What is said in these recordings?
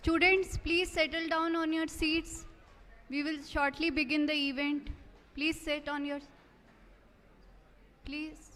Students, please settle down on your seats. We will shortly begin the event. Please sit on your... Please.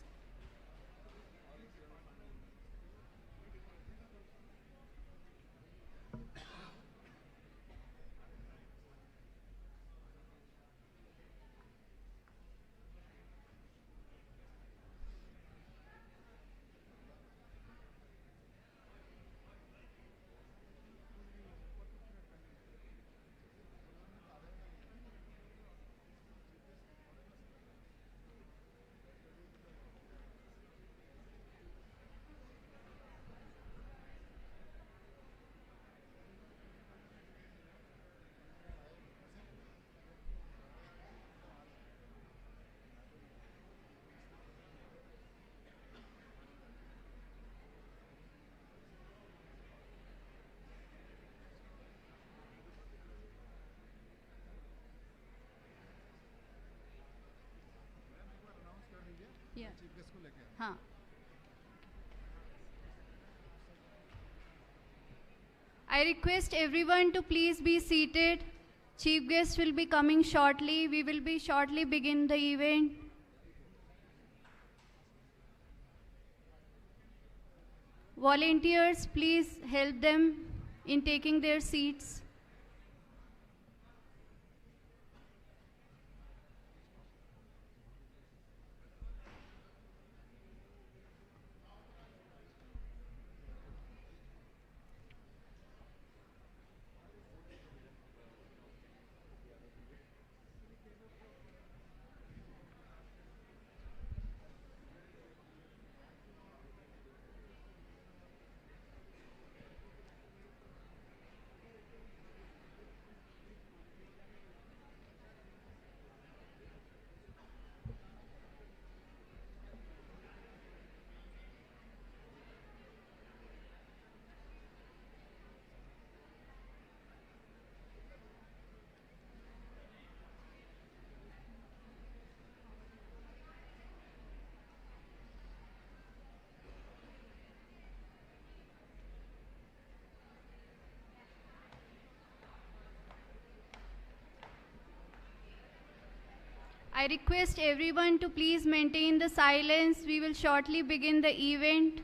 Yeah. हाँ. I request everyone to please be seated. Chief guest will be coming shortly. We will be shortly begin the event. Volunteers, please help them in taking their seats. I request everyone to please maintain the silence. We will shortly begin the event.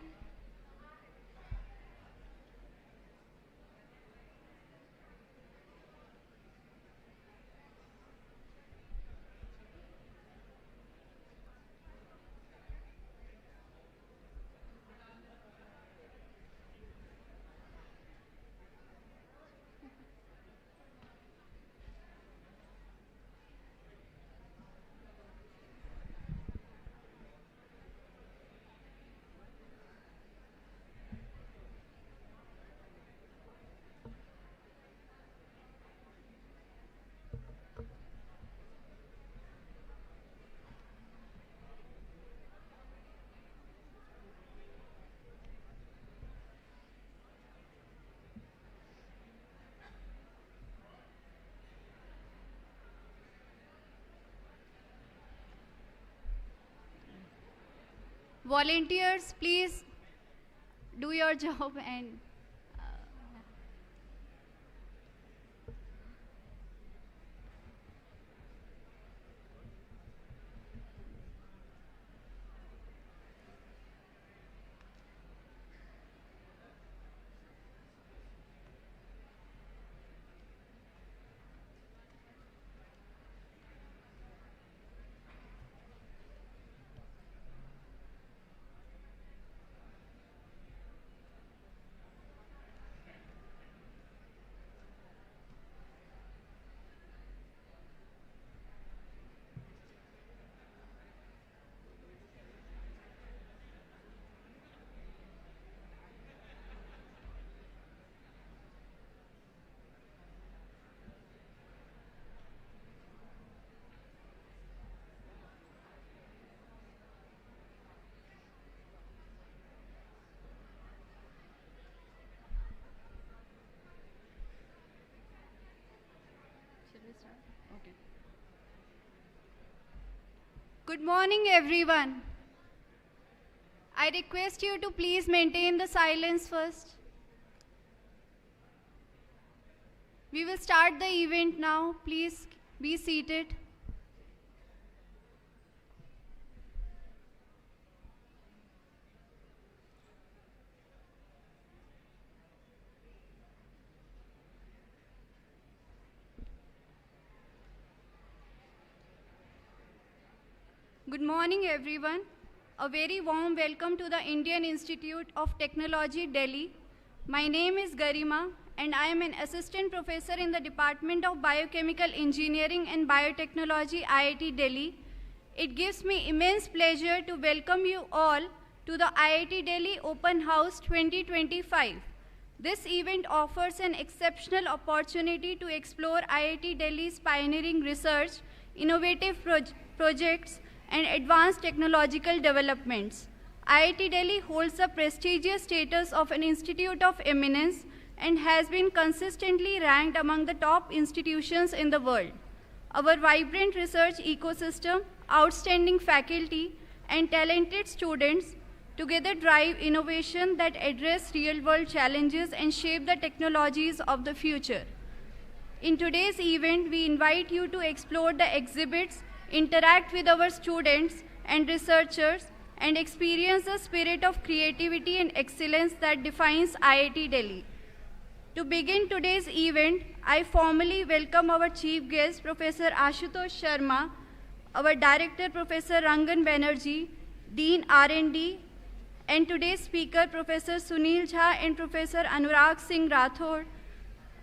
Volunteers, please do your job and okay. Good morning, everyone. I request you to please maintain the silence first. We will start the event now. Please be seated. Good morning, everyone. A very warm welcome to the Indian Institute of Technology, Delhi. My name is Garima, and I am an assistant professor in the Department of Biochemical Engineering and Biotechnology, IIT Delhi. It gives me immense pleasure to welcome you all to the IIT Delhi Open House 2025. This event offers an exceptional opportunity to explore IIT Delhi's pioneering research, innovative projects, and advanced technological developments. IIT Delhi holds the prestigious status of an institute of eminence and has been consistently ranked among the top institutions in the world. Our vibrant research ecosystem, outstanding faculty, and talented students together drive innovation that address real-world challenges and shape the technologies of the future. In today's event, we invite you to explore the exhibits, interact with our students and researchers, and experience the spirit of creativity and excellence that defines IIT Delhi. To begin today's event, I formally welcome our chief guest, Professor Ashutosh Sharma, our director, Professor Rangan Banerjee, Dean R&D, and today's speaker, Professor Sunil Jha and Professor Anurag Singh Rathod.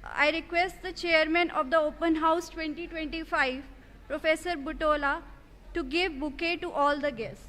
I request the chairman of the Open House 2025, Professor Butola, to give bouquet to all the guests.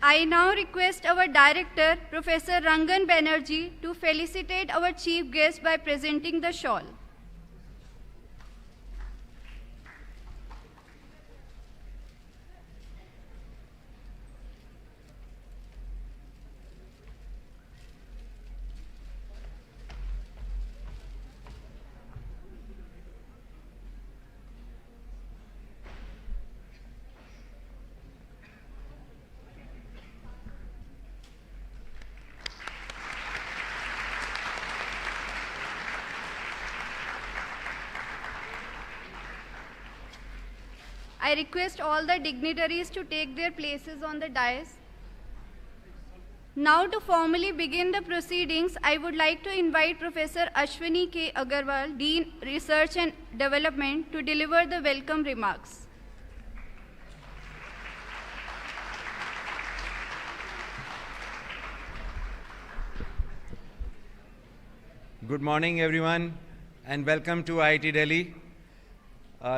I now request our director, Professor Rangan Banerjee, to felicitate our chief guest by presenting the shawl. I request all the dignitaries to take their places on the dais. Now, to formally begin the proceedings, I would like to invite Professor Ashwini K. Agarwal, Dean Research and Development, to deliver the welcome remarks. Good morning, everyone, and welcome to IIT Delhi.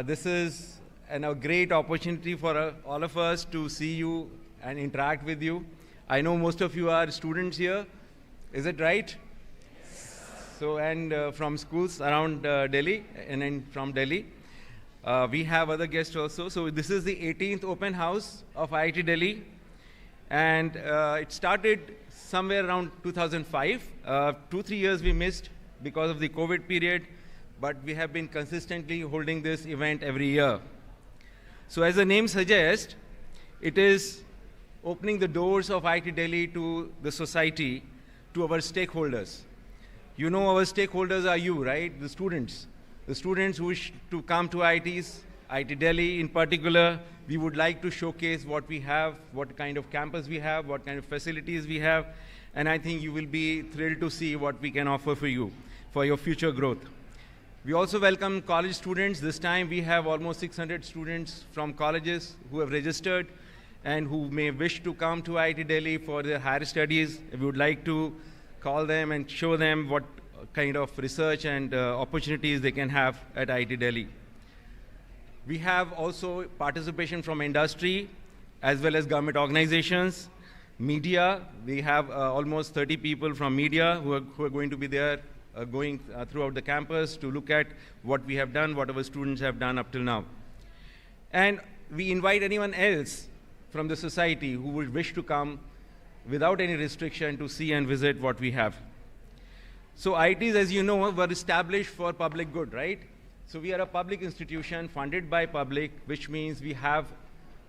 This is a great opportunity for all of us to see you and interact with you. I know most of you are students here. Is it right? So, and from schools around Delhi and then from Delhi. We have other guests also. So this is the 18th open house of IIT Delhi. And it started somewhere around 2005. 2-3 years we missed because of the COVID period, but we have been consistently holding this event every year. So as the name suggests, it is opening the doors of IIT Delhi to the society, to our stakeholders. You know our stakeholders are you, right? The students. The students who wish to come to IIT Delhi in particular. We would like to showcase what we have, what kind of campus we have, what kind of facilities we have, and I think you will be thrilled to see what we can offer for you, for your future growth. We also welcome college students. This time we have almost 600 students from colleges who have registered and who may wish to come to IIT Delhi for their higher studies. We would like to call them and show them what kind of research and opportunities they can have at IIT Delhi. We have also participation from industry as well as government organizations, media. We have almost 30 people from media who are going to be there going throughout the campus to look at what we have done, what our students have done up till now. And we invite anyone else from the society who would wish to come without any restriction to see and visit what we have. So IITs, as you know, were established for public good, right? So we are a public institution funded by public, which means we have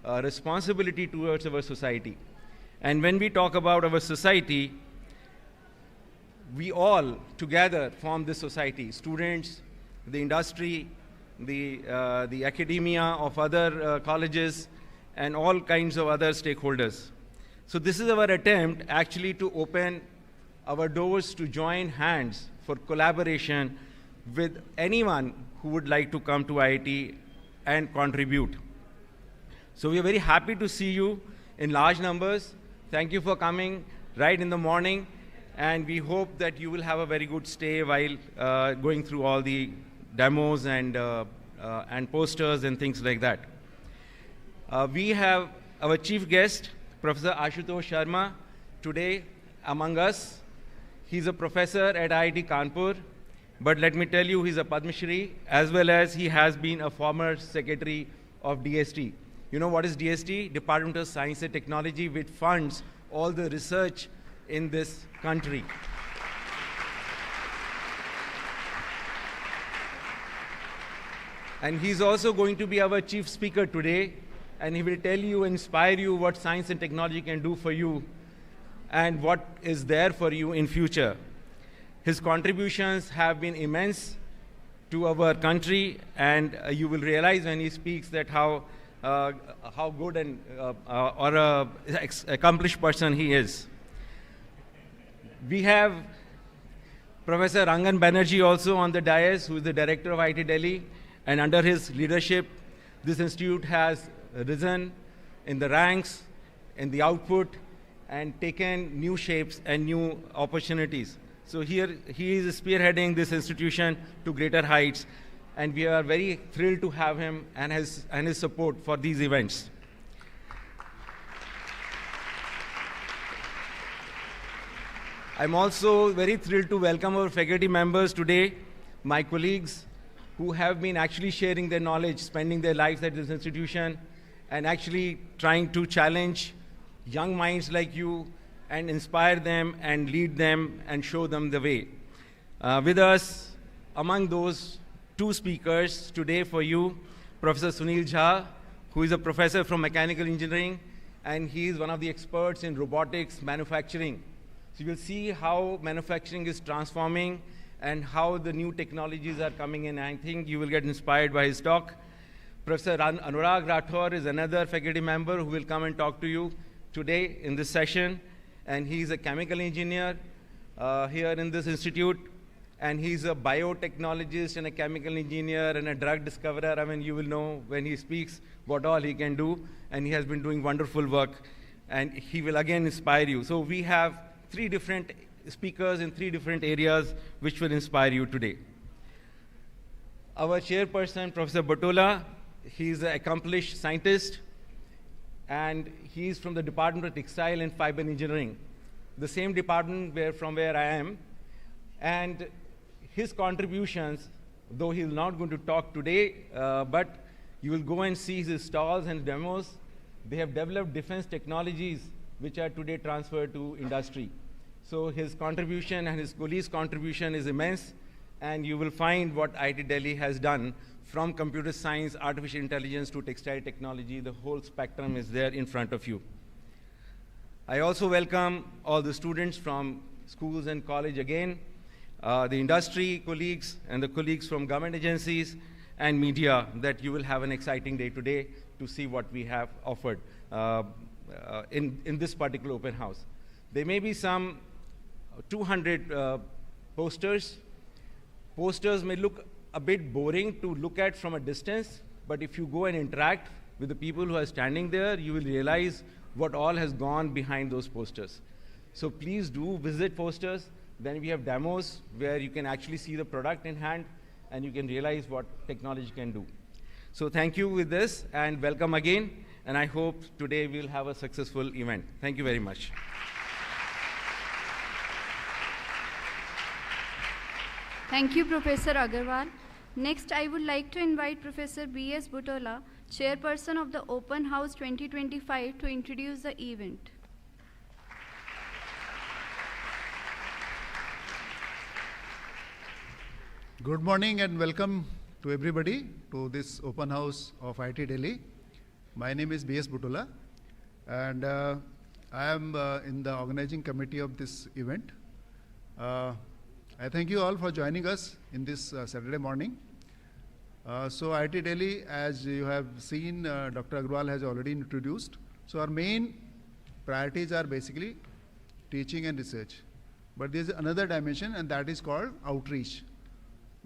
a responsibility towards our society. And when we talk about our society, we all together form this society: students, the industry, the academia of other colleges, and all kinds of other stakeholders. So this is our attempt actually to open our doors to join hands for collaboration with anyone who would like to come to IIT and contribute. So we are very happy to see you in large numbers. Thank you for coming right in the morning, and we hope that you will have a very good stay while going through all the demos and posters and things like that. We have our chief guest, Professor Ashutosh Sharma, today among us. He's a professor at IIT Kanpur, but let me tell you, he's a Padma Shri, as well as he has been a former secretary of DST. You know what is DST? Department of Science and Technology, which funds all the research in this country. And he's also going to be our chief speaker today, and he will tell you, inspire you what science and technology can do for you and what is there for you in future. His contributions have been immense to our country, and you will realize when he speaks that how good and or accomplished person he is. We have Professor Rangan Banerjee also on the dais, who is the director of IIT Delhi, and under his leadership, this institute has risen in the ranks, in the output, and taken new shapes and new opportunities. So here he is spearheading this institution to greater heights, and we are very thrilled to have him and his support for these events. I'm also very thrilled to welcome our faculty members today, my colleagues who have been actually sharing their knowledge, spending their lives at this institution, and actually trying to challenge young minds like you and inspire them and lead them and show them the way. With us, among those two speakers today for you, Professor Sunil Jha, who is a professor from mechanical engineering, and he is one of the experts in robotics manufacturing. So you'll see how manufacturing is transforming and how the new technologies are coming in. I think you will get inspired by his talk. Professor Anurag Rathore is another faculty member who will come and talk to you today in this session. And he's a chemical engineer here in this institute. And he's a biotechnologist and a chemical engineer and a drug discoverer. I mean, you will know when he speaks what all he can do. And he has been doing wonderful work. And he will again inspire you. So we have 3 different speakers in 3 different areas which will inspire you today. Our chairperson, Professor Batola, he's an accomplished scientist, and he's from the Department of Textile and Fiber Engineering, the same department from where I am. And his contributions, though he's not going to talk today, but you will go and see his stalls and demos. They have developed defense technologies which are today transferred to industry. So his contribution and his colleagues' contribution is immense, and you will find what IIT Delhi has done from computer science, artificial intelligence to textile technology. The whole spectrum is there in front of you. I also welcome all the students from schools and college again, the industry colleagues and the colleagues from government agencies and media, that you will have an exciting day today to see what we have offered in this particular open house. There may be some 200 posters. Posters may look a bit boring to look at from a distance, but if you go and interact with the people who are standing there, you will realize what all has gone behind those posters. So please do visit posters. Then we have demos where you can actually see the product in hand and you can realize what technology can do. So thank you with this, and welcome again, and I hope today we'll have a successful event. Thank you very much. Thank you, Professor Agarwal. Next, I would like to invite Professor B.S. Butola, Chairperson of the Open House 2025, to introduce the event. Good morning and welcome to everybody to this open house of IIT Delhi. My name is B.S. Butola and I am in the organizing committee of this event. I thank you all for joining us in this Saturday morning. So IIT Delhi, as you have seen, Dr. Agarwal has already introduced. So our main priorities are basically teaching and research. But there is another dimension, and that is called outreach.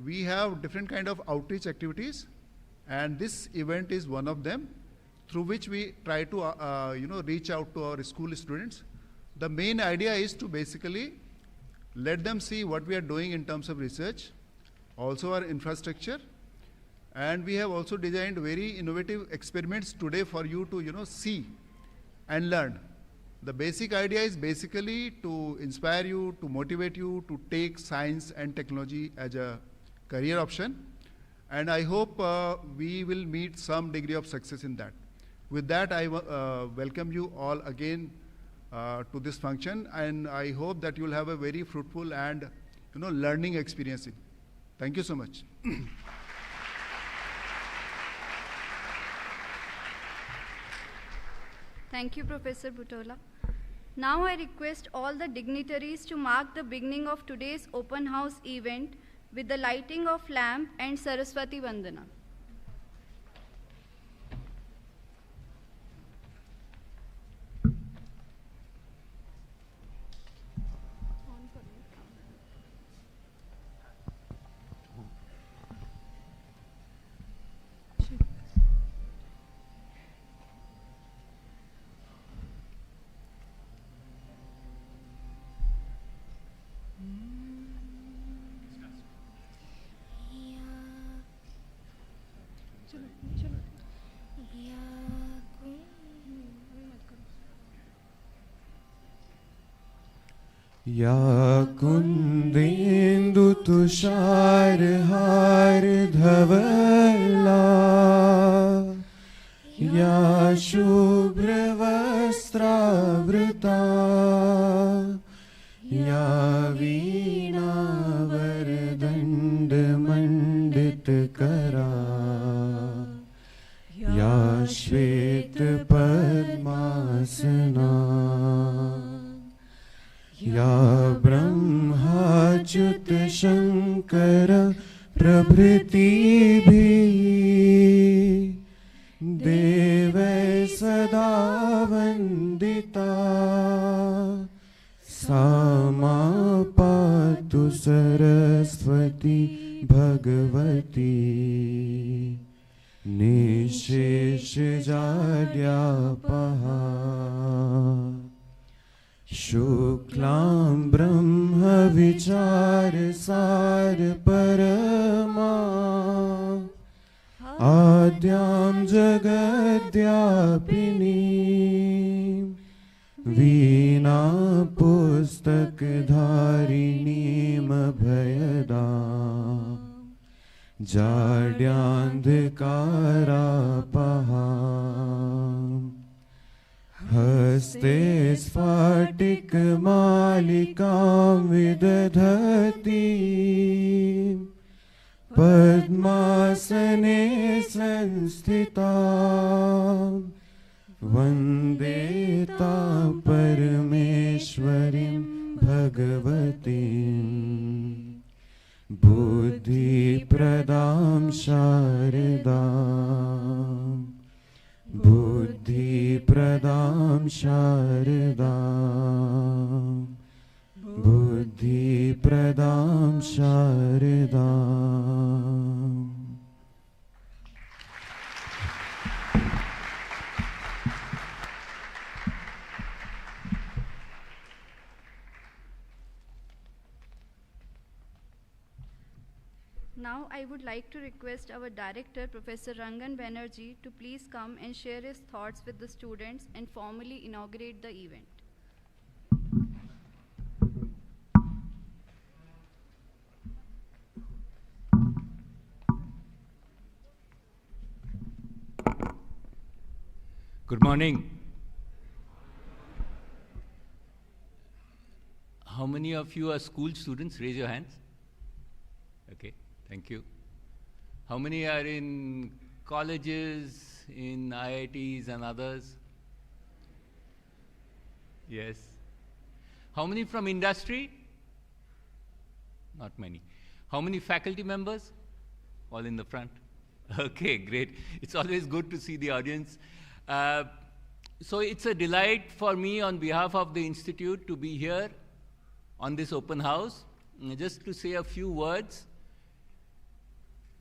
We have different kind of outreach activities, and this event is one of them, through which we try to reach out to our school students. The main idea is to basically let them see what we are doing in terms of research, also our infrastructure, and we have also designed very innovative experiments today for you to see and learn. The basic idea is basically to inspire you, to motivate you to take science and technology as a career option, and I hope we will meet some degree of success in that. With that, I welcome you all again to this function, and I hope that you will have a very fruitful and learning experience. Thank you so much. Thank you, Professor Butola. Now I request all the dignitaries to mark the beginning of today's open house event with the lighting of lamp and Saraswati Vandana. या कुन्देन्दु तुषार हार धवला या शुभ्र वस्त्रावृता या वीणा वरदण्ड मण्डित करा या श्वेत पद्मासना या ब्रह्माच्युत शंकर प्रभृति भी देव सदा वंदिता सा मा पातु सरस्वती भगवती निशेष जाड्यापहा शुक्लां ब्रह्म विचार सार परमा आद्यां जगद्व्यापिनी वीणा पुस्तक धारिणीं अभयदां जाड्यान्धकारापहां हस्ते स्फटिकमालिकां विदधती पद्मासने संस्थिता वन्दे तां परमेश्वरीं भगवतीं बुद्धिप्रदां शारदां बुद्धिप्रदां शारदां बुद्धिप्रदां शारदां Now I would like to request our director, Professor Rangan Banerjee, to please come and share his thoughts with the students and formally inaugurate the event. Good morning. How many of you are school students? Raise your hands. Okay, thank you. How many are in colleges, in IITs and others? Yes. How many from industry? Not many. How many faculty members? All in the front. Okay, great. It's always good to see the audience. So it's a delight for me on behalf of the Institute to be here on this open house. Just to say a few words.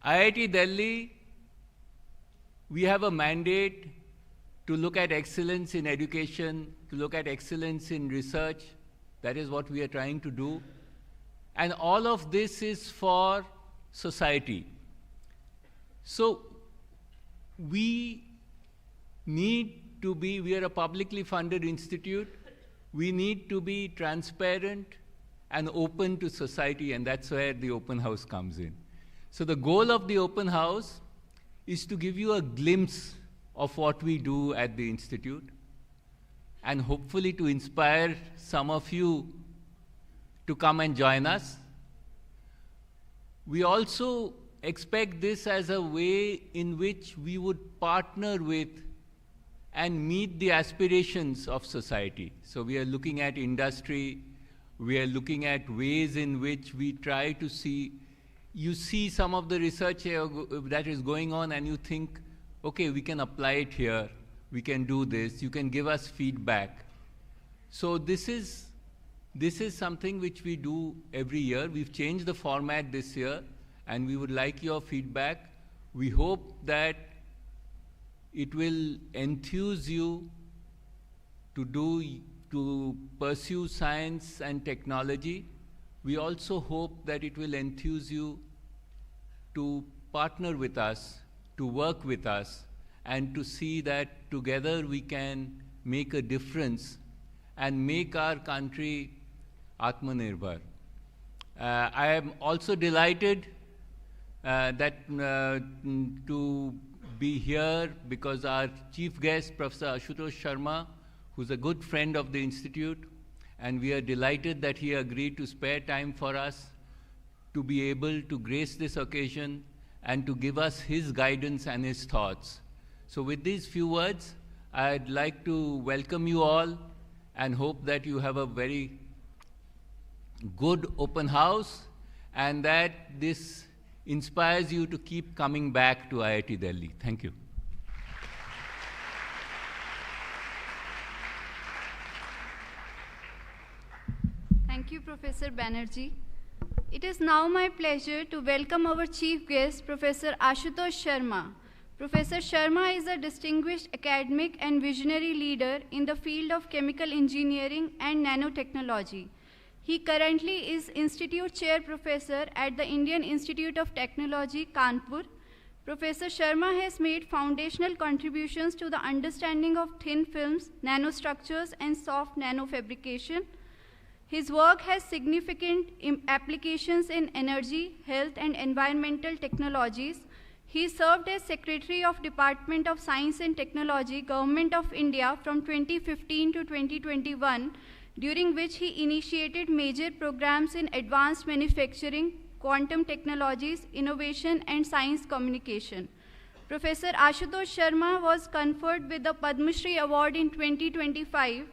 IIT Delhi, we have a mandate to look at excellence in education, to look at excellence in research. That is what we are trying to do. And all of this is for society. So we are a publicly funded institute. We need to be transparent and open to society, and that's where the open house comes in. So the goal of the open house is to give you a glimpse of what we do at the institute, and hopefully to inspire some of you to come and join us. We also expect this as a way in which we would partner with and meet the aspirations of society. So we are looking at industry, we are looking at ways in which we try to see, you see some of the research that is going on and you think, okay, we can apply it here, we can do this, you can give us feedback. So this is something which we do every year. We've changed the format this year, and we would like your feedback. We hope that it will enthuse you to pursue science and technology. We also hope that it will enthuse you to partner with us, to work with us, and to see that together we can make a difference and make our country Atmanirbhar. I am also delighted to be here because our chief guest, Professor Ashutosh Sharma, who's a good friend of the Institute, and we are delighted that he agreed to spare time for us to be able to grace this occasion and to give us his guidance and his thoughts. So with these few words, I'd like to welcome you all and hope that you have a very good open house and that this inspires you to keep coming back to IIT Delhi. Thank you. Thank you, Professor Banerjee. It is now my pleasure to welcome our chief guest, Professor Ashutosh Sharma. Professor Sharma is a distinguished academic and visionary leader in the field of chemical engineering and nanotechnology. He currently is Institute Chair Professor at the Indian Institute of Technology, Kanpur. Professor Sharma has made foundational contributions to the understanding of thin films, nanostructures, and soft nanofabrication. His work has significant applications in energy, health, and environmental technologies. He served as Secretary of Department of Science and Technology, Government of India from 2015 to 2021, during which he initiated major programs in advanced manufacturing, quantum technologies, innovation, and science communication. Professor Ashutosh Sharma was conferred with the Padma Shri Award in 2025.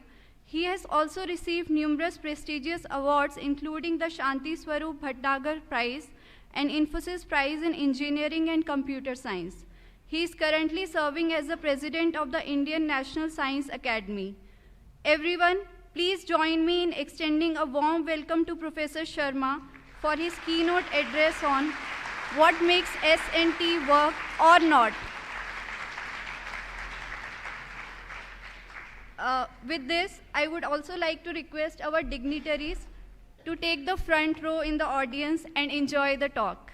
He has also received numerous prestigious awards, including the Shanti Swarup Bhatnagar Prize and Infosys Prize in Engineering and Computer Science. He is currently serving as the President of the Indian National Science Academy. Everyone, please join me in extending a warm welcome to Professor Sharma for his keynote address on what makes S&T work or not. With this, I would also like to request our dignitaries to take the front row in the audience and enjoy the talk.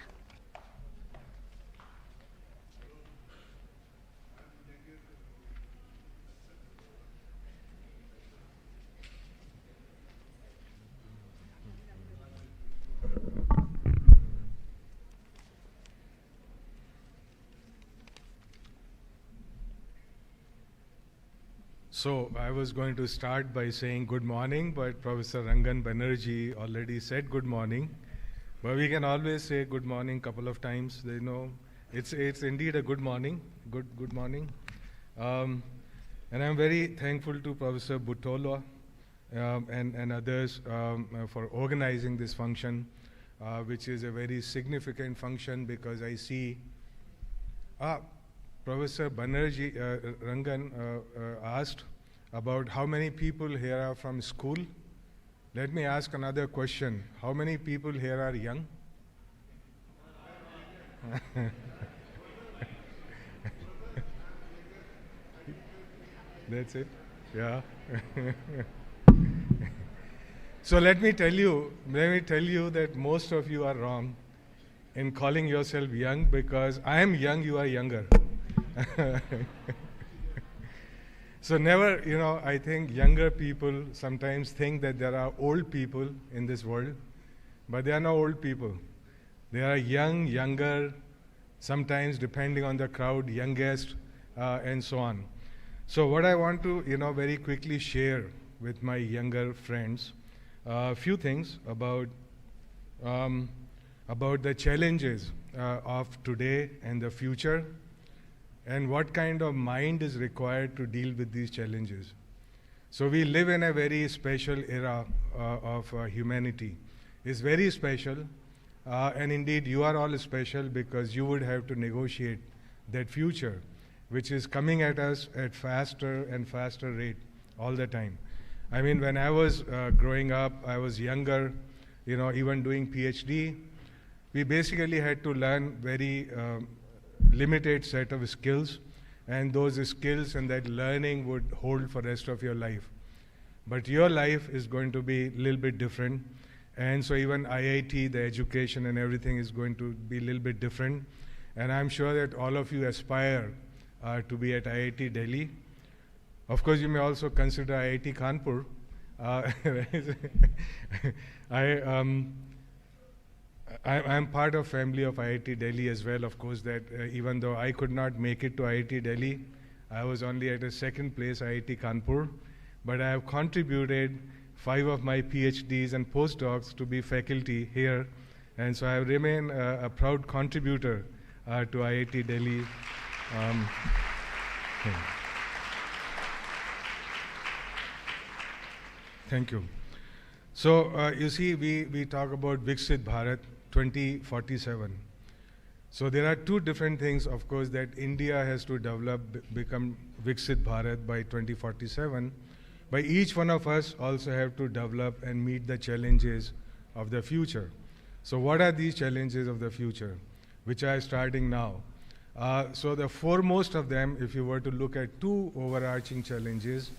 So I was going to start by saying good morning, but Professor Rangan Banerjee already said good morning. But we can always say good morning a couple of times. They know it's indeed a good morning. Good morning. And I'm very thankful to Professor Butola and others for organizing this function, which is a very significant function because I see Professor Banerjee Rangan asked about how many people here are from school. Let me ask another question. How many people here are young? That's it? Yeah. So let me tell you that most of you are wrong in calling yourself young because I am young, you are younger. So never, I think younger people sometimes think that there are old people in this world, but they are not old people. They are young, younger, sometimes depending on the crowd, youngest, and so on. So what I want to, very quickly share with my younger friends, a few things about the challenges of today and the future, and what kind of mind is required to deal with these challenges. So we live in a very special era of humanity. It's very special, and indeed you are all special because you would have to negotiate that future, which is coming at us at faster and faster rate all the time. I mean, when I was growing up, I was younger, even doing PhD, we basically had to learn very limited set of skills, and those skills and that learning would hold for the rest of your life. But your life is going to be a little bit different, and so even IIT, the education and everything is going to be a little bit different, and I'm sure that all of you aspire to be at IIT Delhi. Of course, you may also consider IIT Kanpur. I'm part of family of IIT Delhi as well, of course, that even though I could not make it to IIT Delhi, I was only at a second place, IIT Kanpur, but I have contributed 5 of my PhDs and postdocs to be faculty here, and so I remain a proud contributor to IIT Delhi. Thank you. So you see, we talk about Viksit Bharat 2047. So there are 2 different things, of course, that India has to develop, become Viksit Bharat by 2047. But each one of us also have to develop and meet the challenges of the future. So what are these challenges of the future, which are starting now? So the foremost of them, if you were to look at 2 overarching challenges,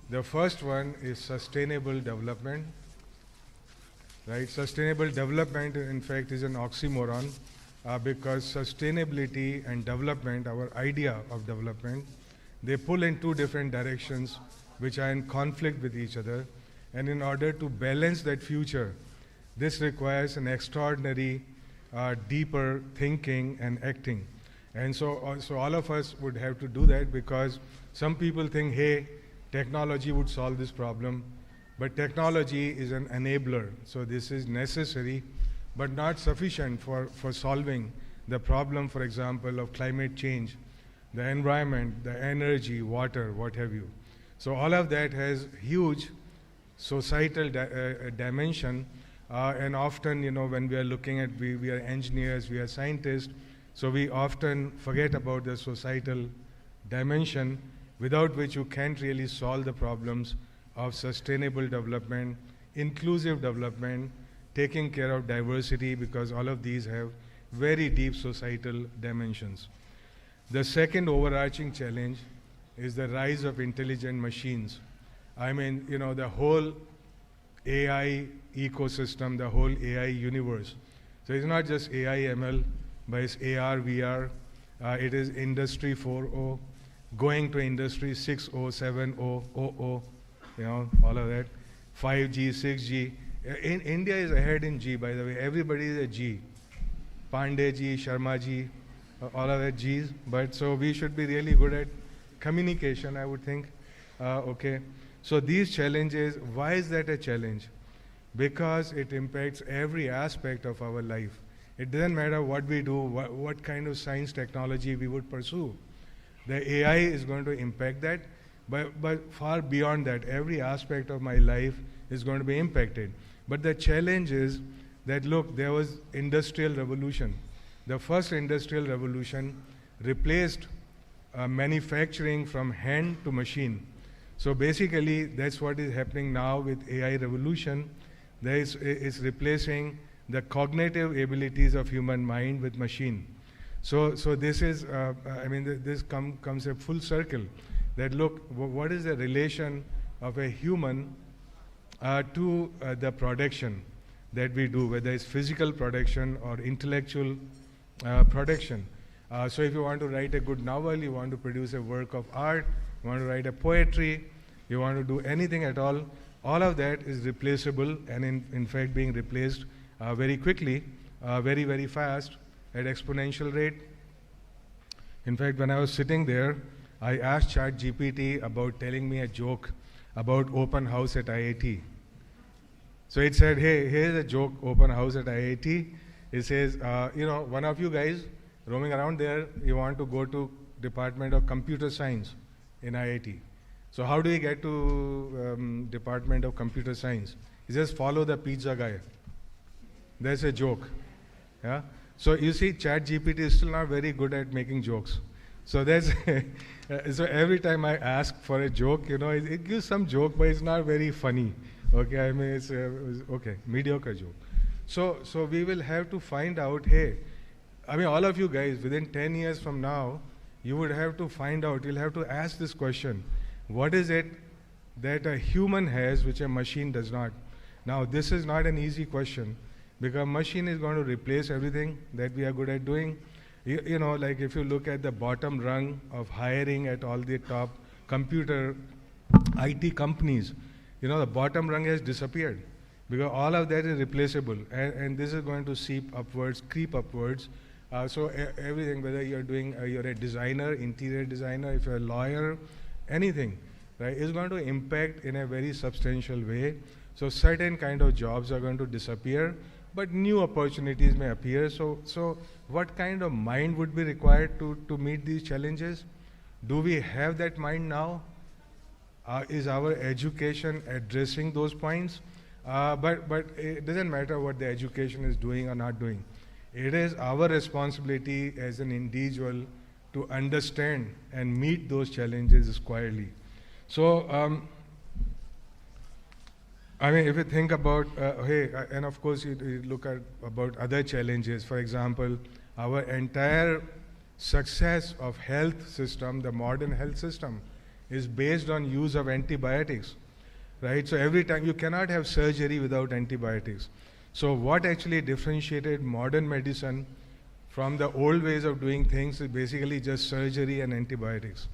the first one is sustainable development. Right? Sustainable development, in fact, is an oxymoron because sustainability and development, our idea of development, they pull in 2 different directions which are in conflict with each other. And in order to balance that future, this requires an extraordinary, deeper thinking and acting. And so all of us would have to do that because some people think, hey, technology would solve this problem. But technology is an enabler, so this is necessary, but not sufficient for solving the problem, for example, of climate change, the environment, the energy, water, what have you. So all of that has huge societal dimension, and often, when we are looking at, we are engineers, we are scientists, so we often forget about the societal dimension, without which you can't really solve the problems of sustainable development, inclusive development, taking care of diversity, because all of these have very deep societal dimensions. The second overarching challenge is the rise of intelligent machines. I mean, the whole AI ecosystem, the whole AI universe. So it's not just AI ML, but it's AR, VR. It is Industry 4.0, going to Industry 6.0, 7.0, 0.0. All of that, 5G, 6G. India is ahead in G, by the way. Everybody is a G. Pandey ji, Sharma ji, all of that Gs. But so we should be really good at communication, I would think. Okay. So these challenges, why is that a challenge? Because it impacts every aspect of our life. It doesn't matter what we do, what kind of science technology we would pursue. The AI is going to impact that, but far beyond that, every aspect of my life is going to be impacted. But the challenge is that, look, there was industrial revolution. The first industrial revolution replaced manufacturing from hand to machine. So basically, that's what is happening now with AI revolution. It's replacing the cognitive abilities of human mind with machine. So this is, this comes a full circle. That look, what is the relation of a human to the production that we do, whether it's physical production or intellectual production. So if you want to write a good novel, you want to produce a work of art, you want to write a poetry, you want to do anything at all of that is replaceable and in fact being replaced very quickly, very, very fast at exponential rate. In fact, when I was sitting there, I asked ChatGPT about telling me a joke about open house at IIT. So it said, hey, here's a joke, open house at IIT. It says, one of you guys roaming around there, you want to go to Department of Computer Science in IIT. So how do you get to Department of Computer Science? You just follow the pizza guy. That's a joke. Yeah. So you see, ChatGPT is still not very good at making jokes. So that's so every time I ask for a joke, it gives some joke, but it's not very funny. Okay, I mean it's okay, mediocre joke. So we will have to find out. Hey, I mean all of you guys, within 10 years from now, you would have to find out. You'll have to ask this question: what is it that a human has which a machine does not? Now this is not an easy question, because machine is going to replace everything that we are good at doing. Like if you look at the bottom rung of hiring at all the top computer IT companies, the bottom rung has disappeared because all of that is replaceable, and this is going to creep upwards. So everything, whether you're a designer, interior designer, if you're a lawyer, anything, right, is going to impact in a very substantial way. So certain kind of jobs are going to disappear, but new opportunities may appear. So what kind of mind would be required to meet these challenges? Do we have that mind now? Is our education addressing those points? But it doesn't matter what the education is doing or not doing. It is our responsibility as an individual to understand and meet those challenges squarely. So, if you think about, and of course you look at about other challenges. For example, our entire success of health system, the modern health system, is based on use of antibiotics, right? So every time, you cannot have surgery without antibiotics. So what actually differentiated modern medicine from the old ways of doing things is basically just surgery and antibiotics.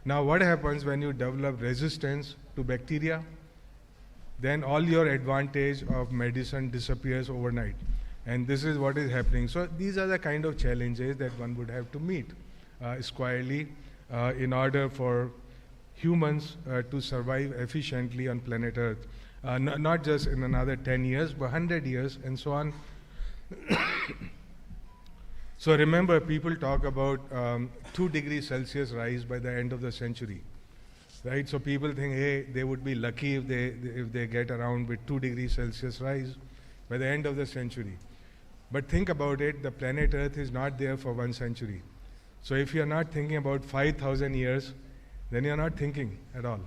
Now what happens when you develop resistance to bacteria? Then all your advantage of medicine disappears overnight. And this is what is happening. So these are the kind of challenges that one would have to meet squarely in order for humans to survive efficiently on planet Earth. Not just in another 10 years, but 100 years and so on. So remember, people talk about 2 degrees Celsius rise by the end of the century. Right, so people think, hey, they would be lucky if they get around with 2 degrees Celsius rise by the end of the century. But think about it, the planet Earth is not there for 1 century. So if you're not thinking about 5,000 years, then you're not thinking at all,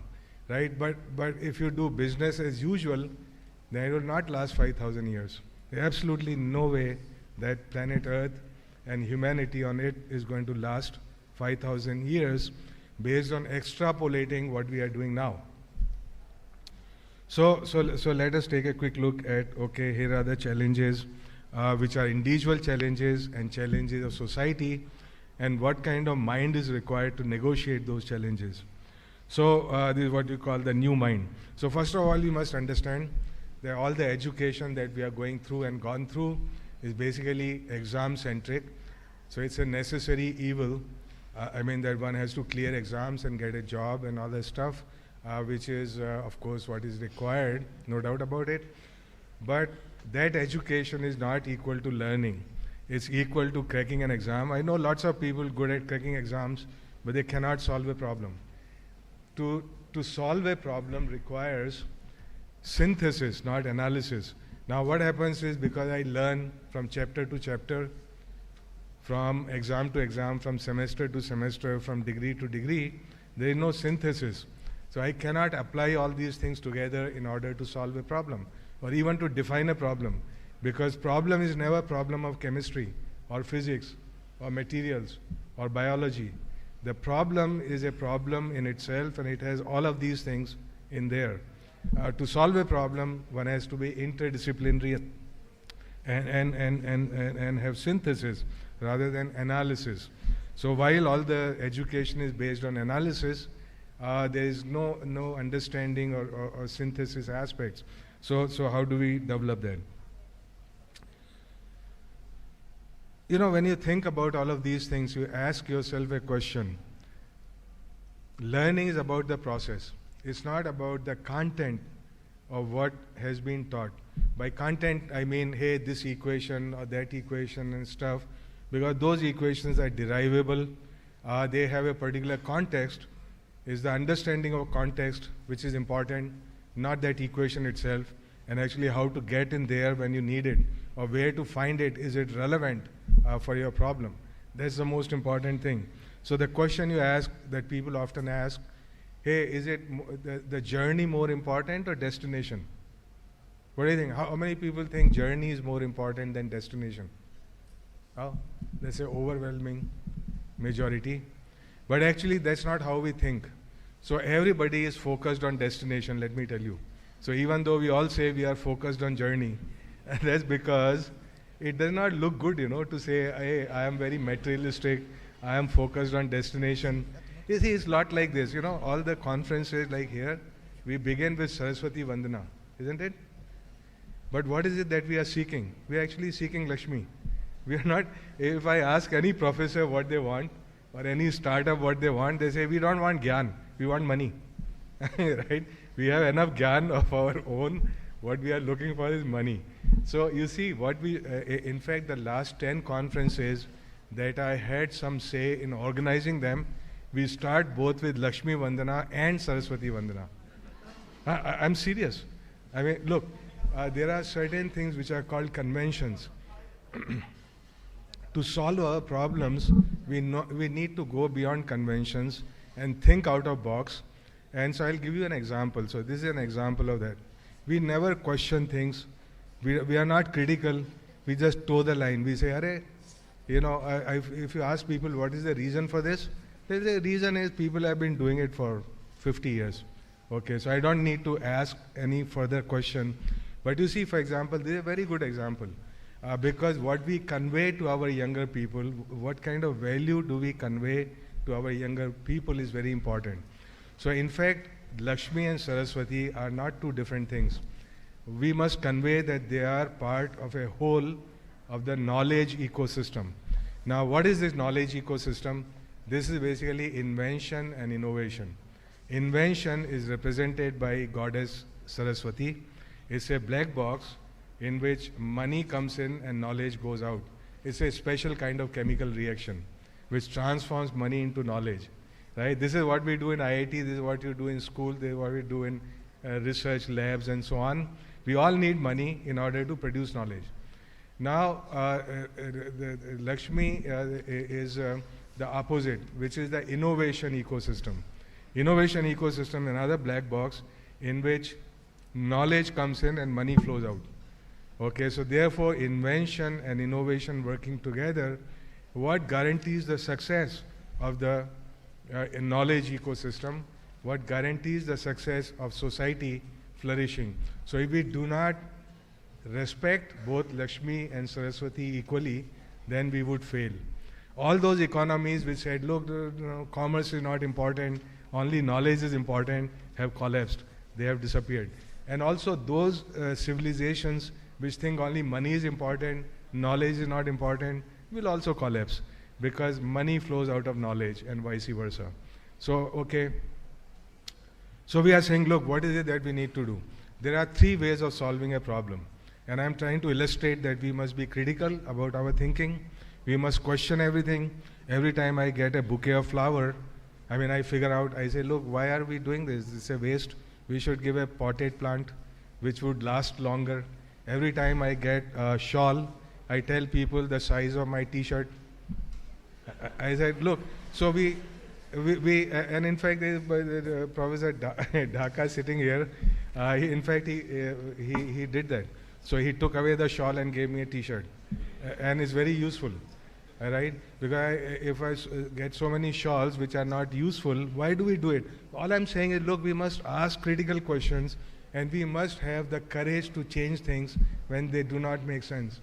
right? But if you do business as usual, then it will not last 5,000 years. There's absolutely no way that planet Earth and humanity on it is going to last 5,000 years, based on extrapolating what we are doing now. So let us take a quick look at, okay, here are the challenges, which are individual challenges and challenges of society, and what kind of mind is required to negotiate those challenges. So this is what we call the new mind. So first of all, you must understand that all the education that we are going through and gone through is basically exam-centric. So it's a necessary evil. That one has to clear exams and get a job and all that stuff. which is, of course, what is required, no doubt about it. But that education is not equal to learning. It's equal to cracking an exam. I know lots of people good at cracking exams, but they cannot solve a problem. To solve a problem requires synthesis, not analysis. Now what happens is, because I learn from chapter to chapter, from exam to exam, from semester to semester, from degree to degree, there is no synthesis. So I cannot apply all these things together in order to solve a problem, or even to define a problem, because problem is never a problem of chemistry or physics or materials or biology. The problem is a problem in itself, and it has all of these things in there. To solve a problem, one has to be interdisciplinary and have synthesis rather than analysis. So while all the education is based on analysis, there is no understanding or synthesis aspects. So how do we develop that? You know, when you think about all of these things, you ask yourself a question. Learning is about the process. It's not about the content of what has been taught. By content, I mean, hey, this equation or that equation and stuff, because those equations are derivable. They have a particular context. It's the understanding of context which is important, not that equation itself, and actually how to get in there when you need it, or where to find it. Is it relevant for your problem? That's the most important thing. So the question you ask, that people often ask, hey, is it the journey more important or destination? What do you think? How many people think journey is more important than destination? Oh, that's an overwhelming majority. But actually, that's not how we think. So everybody is focused on destination, let me tell you. So even though we all say we are focused on journey, that's because it does not look good, you know, to say, hey, I am very materialistic, I am focused on destination. You see, it's a lot like this, you know, all the conferences like here, we begin with Saraswati Vandana, isn't it? But what is it that we are seeking? We are actually seeking Lakshmi. We are not, if I ask any professor what they want, or any startup what they want, they say, we don't want Gyan, we want money. Right? We have enough Gyan of our own, what we are looking for is money. So you see, what we, in fact, the last 10 conferences that I had some say in organizing them, we start both with Lakshmi Vandana and Saraswati Vandana. I'm serious. I mean, look, there are certain things which are called conventions. To solve our problems, we need to go beyond conventions and think out of box. And so I'll give you an example. So this is an example of that. We never question things. We are not critical. We just toe the line. We say, Arey, you know, if you ask people what is the reason for this, the reason is people have been doing it for 50 years. Okay, so I don't need to ask any further question. But you see, for example, this is a very good example. Because what we convey to our younger people, what kind of value do we convey to our younger people is very important. So in fact, Lakshmi and Saraswati are not two different things. We must convey that they are part of a whole of the knowledge ecosystem. Now, what is this knowledge ecosystem? This is basically invention and innovation. Invention is represented by goddess Saraswati. It's a black box in which money comes in and knowledge goes out. It's a special kind of chemical reaction which transforms money into knowledge. Right? This is what we do in IIT, this is what you do in school, this is what we do in research labs and so on. We all need money in order to produce knowledge. Now, the Lakshmi is the opposite, which is the innovation ecosystem. Innovation ecosystem, another black box in which knowledge comes in and money flows out. Okay, so therefore invention and innovation working together, what guarantees the success of the knowledge ecosystem? What guarantees the success of society flourishing? So if we do not respect both Lakshmi and Saraswati equally, then we would fail. All those economies which said, look, commerce is not important, only knowledge is important, have collapsed. They have disappeared. And also those civilizations which think only money is important, knowledge is not important, will also collapse because money flows out of knowledge and vice versa. So, okay. So we are saying, look, what is it that we need to do? There are three ways of solving a problem. And I'm trying to illustrate that we must be critical about our thinking. We must question everything. Every time I get a bouquet of flower, I figure out, I say, look, why are we doing this? It's a waste. We should give a potted plant which would last longer. Every time I get a shawl, I tell people the size of my t-shirt. I said, look, so we and in fact, the Professor Dhaka sitting here, he did that. So he took away the shawl and gave me a t-shirt. And it's very useful, right? Because if I get so many shawls which are not useful, why do we do it? All I'm saying is, look, we must ask critical questions and we must have the courage to change things when they do not make sense.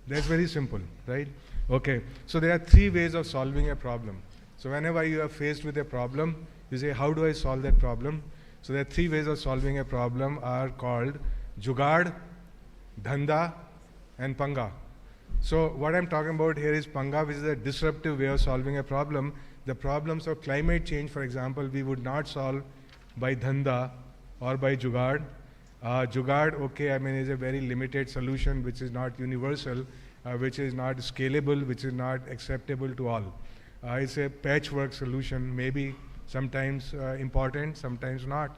That's very simple, right? Okay, so there are three ways of solving a problem. So whenever you are faced with a problem, you say, how do I solve that problem? So there are three ways of solving a problem are called Jugaad, Dhanda, and Panga. So what I'm talking about here is Panga, which is a disruptive way of solving a problem. The problems of climate change, for example, we would not solve by Dhanda or by Jugaad. Jugaad, okay, is a very limited solution which is not universal, which is not scalable, which is not acceptable to all. It's a patchwork solution, maybe sometimes important, sometimes not.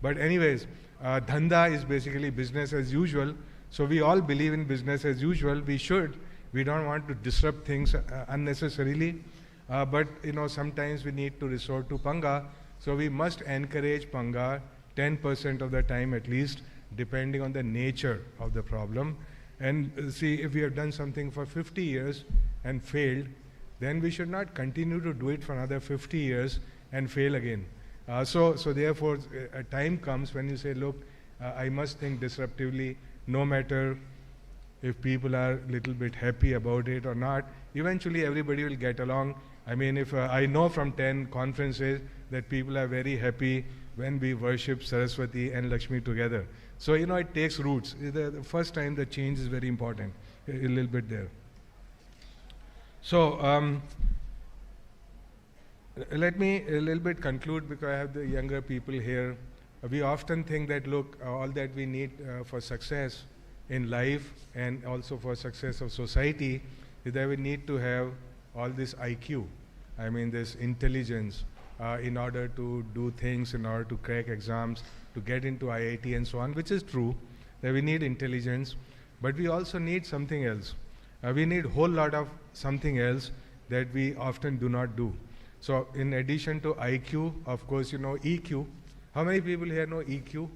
But anyways, Dhanda is basically business as usual. So we all believe in business as usual. We should. We don't want to disrupt things unnecessarily. But sometimes we need to resort to Panga. So we must encourage Panga 10% of the time at least, depending on the nature of the problem. And see, if we have done something for 50 years and failed, then we should not continue to do it for another 50 years and fail again. So therefore, a time comes when you say, look, I must think disruptively, no matter if people are a little bit happy about it or not. Eventually, everybody will get along. If I know from 10 conferences that people are very happy when we worship Saraswati and Lakshmi together. So, it takes roots. The first time the change is very important, a little bit there. So, let me a little bit conclude because I have the younger people here. We often think that, look, all that we need for success in life and also for success of society is that we need to have all this IQ, this intelligence in order to do things, in order to crack exams, to get into IIT and so on, which is true, that we need intelligence, but we also need something else. We need a whole lot of something else that we often do not do. So in addition to IQ, of course, EQ. How many people here know EQ?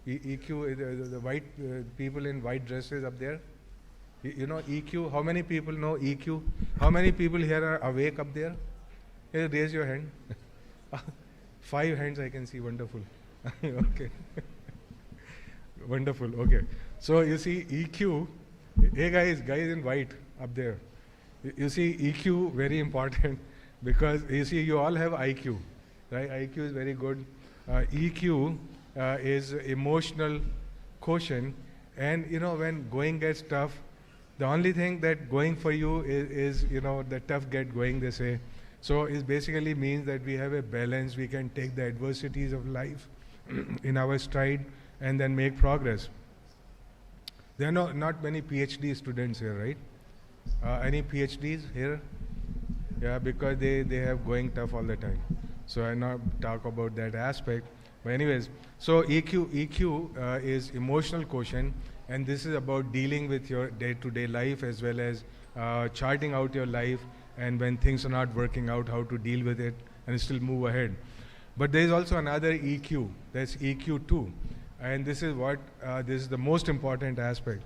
EQ, the white people in white dresses up there. EQ. How many people know EQ? How many people here are awake up there? Hey, raise your hand. 5 hands I can see. Wonderful. Okay. Wonderful. Okay. So you see EQ. Hey guys in white up there. You see EQ very important because you see you all have IQ, right? IQ is very good. EQ is emotional quotient, and when going gets tough, the only thing that going for you is the tough get going, they say. So it basically means that we have a balance. We can take the adversities of life in our stride and then make progress. There are not many PhD students here, right? Any PhDs here? Yeah, because they have going tough all the time. So I not talk about that aspect. But anyways, so EQ is emotional quotient, and this is about dealing with your day-to-day life as well as charting out your life, and when things are not working out, how to deal with it and still move ahead. But there is also another EQ, that's EQ2. And this is this is the most important aspect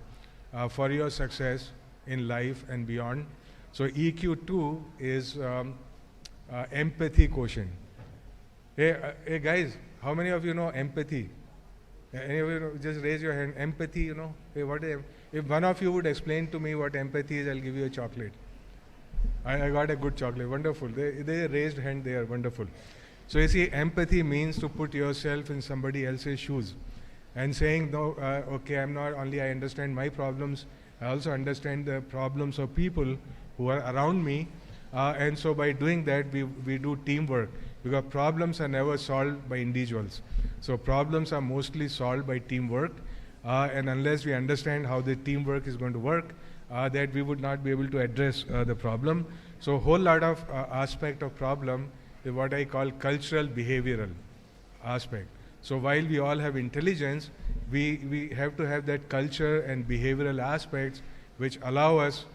for your success in life and beyond. So EQ2 is empathy quotient. Hey guys, how many of you know empathy? Any of you just raise your hand. Empathy, Hey, if one of you would explain to me what empathy is, I'll give you a chocolate. I got a good chocolate. Wonderful. They raised hand there. Wonderful. So you see, empathy means to put yourself in somebody else's shoes and saying, no, okay, I'm not only I understand my problems, I also understand the problems of people who are around me. And so by doing that, we do teamwork. because problems are never solved by individuals. So problems are mostly solved by teamwork, and unless we understand how the teamwork is going to work, that we would not be able to address the problem. So a whole lot of aspect of problem is what I call cultural behavioral aspect. So while we all have intelligence, we have to have that culture and behavioral aspects which allow us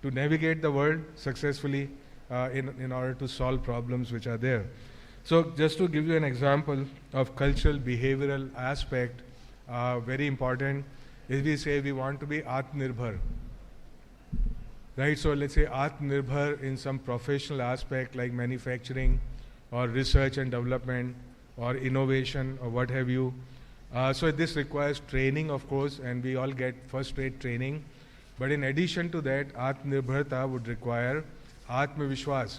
to navigate the world successfully in order to solve problems which are there. So just to give you an example of cultural behavioral aspect, very important is we say we want to be Atmanirbhar. Right, so let's say Atmanirbhar in some professional aspect like manufacturing or research and development or innovation or what have you. So this requires training, of course, and we all get first-rate training. But in addition to that, Atmanirbharta would require Atmavishwas,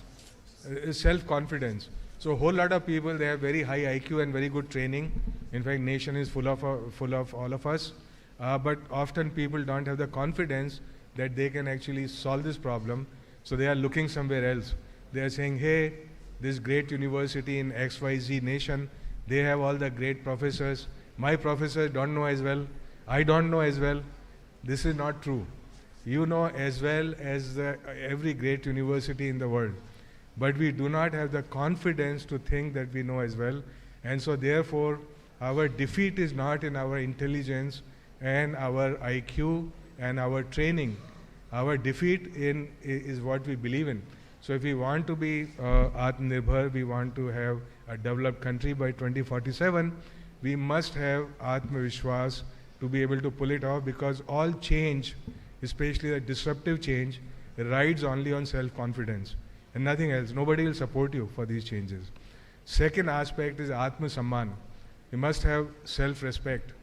self-confidence. So a whole lot of people, they have very high IQ and very good training. In fact, nation is full of all of us. But often people don't have the confidence that they can actually solve this problem. So they are looking somewhere else. They are saying, hey, this great university in XYZ nation, they have all the great professors. My professors don't know as well. I don't know as well. This is not true. You know as well as every great university in the world. But we do not have the confidence to think that we know as well. And so therefore, our defeat is not in our intelligence and our IQ and our training. Our defeat is what we believe in. So if we want to be Atmanirbhar, we want to have a developed country by 2047, we must have Atmavishwas to be able to pull it off, because all change, especially the disruptive change, rides only on self-confidence and nothing else. Nobody will support you for these changes. Second aspect is Atma Samman. You must have self-respect.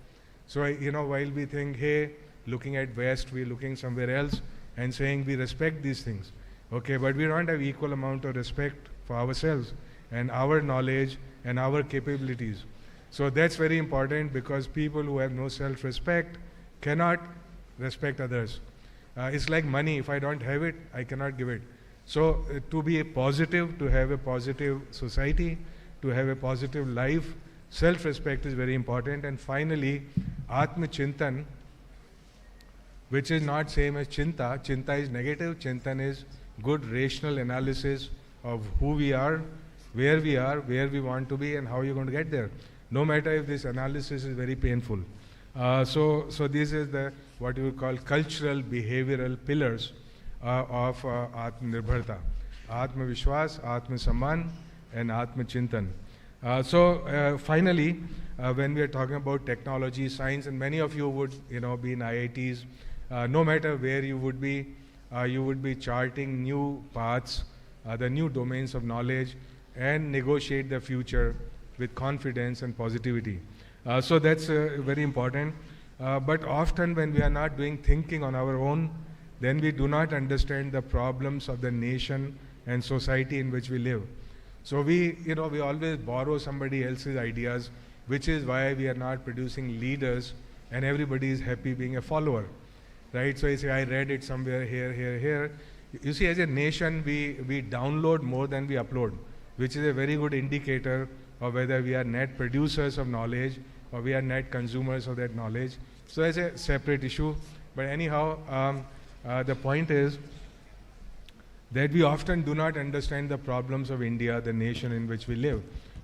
So, while we think, hey, looking at West, we're looking somewhere else and saying we respect these things. Okay, but we don't have equal amount of respect for ourselves and our knowledge and our capabilities. So that's very important, because people who have no self-respect cannot respect others. It's like money. If I don't have it, I cannot give it. So to be a positive, to have a positive society, to have a positive life, self-respect is very important. And finally, Atma Chintan, which is not same as Chinta. Chinta is negative. Chintan is good rational analysis of who we are, where we want to be, and how you're going to get there. No matter if this analysis is very painful. So this is what you would call cultural behavioral pillars of Atmanirbharta. Atma Vishwas, Atma Samman, and Atma Chintan. Finally, when we are talking about technology, science, and many of you would be in IITs, no matter where you would be charting new paths, the new domains of knowledge, and negotiate the future with confidence and positivity. So that's very important. But often when we are not doing thinking on our own, then we do not understand the problems of the nation and society in which we live. So we always borrow somebody else's ideas, which is why we are not producing leaders and everybody is happy being a follower. Right? So you say, I read it somewhere here. You see, as a nation, we download more than we upload, which is a very good indicator of whether we are net producers of knowledge or we are net consumers of that knowledge. So that's a separate issue. But anyhow, the point is that we often do not understand the problems of India, the nation in which we live.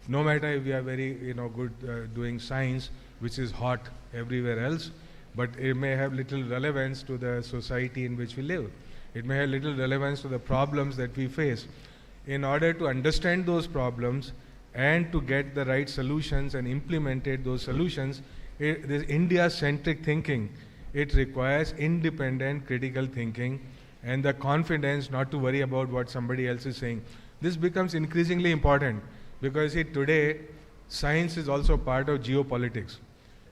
No matter if we are very good doing science, which is hot everywhere else, but it may have little relevance to the society in which we live. It may have little relevance to the problems that we face. In order to understand those problems and to get the right solutions and implemented those solutions, this India-centric thinking, it requires independent critical thinking and the confidence not to worry about what somebody else is saying. This becomes increasingly important because today science is also part of geopolitics.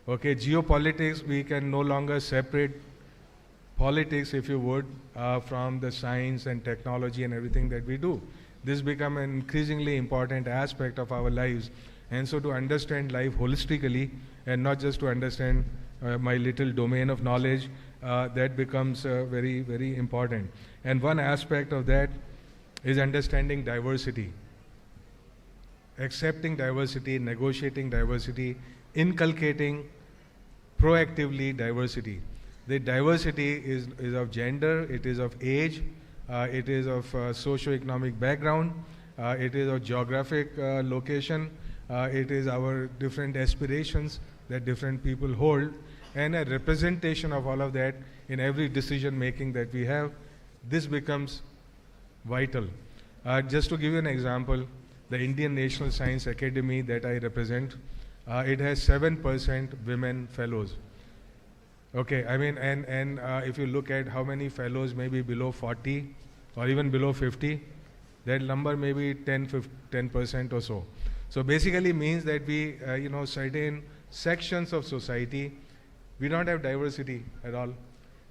Okay, geopolitics, we can no longer separate politics, if you would, from the science and technology and everything that we do. This becomes an increasingly important aspect of our lives. And so to understand life holistically and not just to understand my little domain of knowledge, that becomes very, very important. And one aspect of that is understanding diversity. accepting diversity, negotiating diversity, inculcating proactively diversity. The diversity is of gender, it is of age, it is of socio-economic background, it is of geographic location, it is our different aspirations that different people hold, and a representation of all of that in every decision making that we have. This becomes vital. Just to give you an example, the Indian National Science Academy that I represent, it has 7% women fellows. Okay, I mean, and if you look at how many fellows may be below 40 or even below 50, that number may be 10% or so. So basically means that we, certain sections of society, we don't have diversity at all,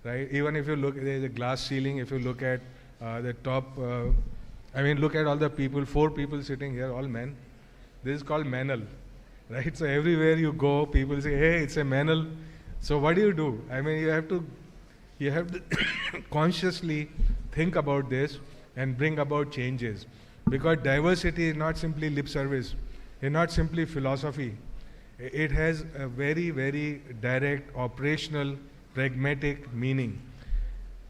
right? Even if you look, there's a glass ceiling, if you look at the top, look at all the people, 4 people sitting here, all men. This is called manel, right? So everywhere you go, people say, hey, it's a manel. So what do? I mean, you have to consciously think about this and bring about changes. Because diversity is not simply lip service, it's not simply philosophy. It has a very, very direct, operational, pragmatic meaning.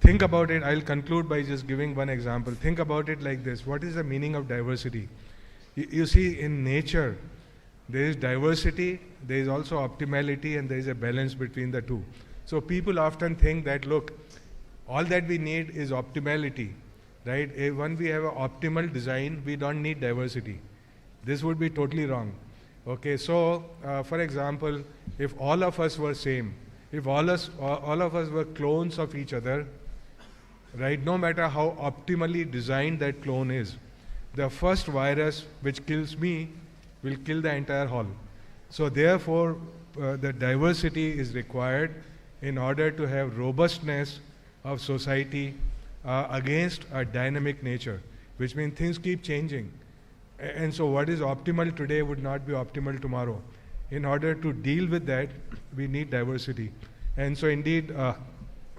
Think about it. I'll conclude by just giving one example. Think about it like this. What is the meaning of diversity? You see, in nature, there is diversity, there is also optimality, and there is a balance between the two. So people often think that, look, all that we need is optimality, right? When we have an optimal design, we don't need diversity. This would be totally wrong. Okay, so for example, if all of us were same, if all of us were clones of each other, right, no matter how optimally designed that clone is, the first virus which kills me will kill the entire hall. So therefore, the diversity is required in order to have robustness of society against a dynamic nature, which means things keep changing. And so what is optimal today would not be optimal tomorrow. In order to deal with that, we need diversity. And so indeed,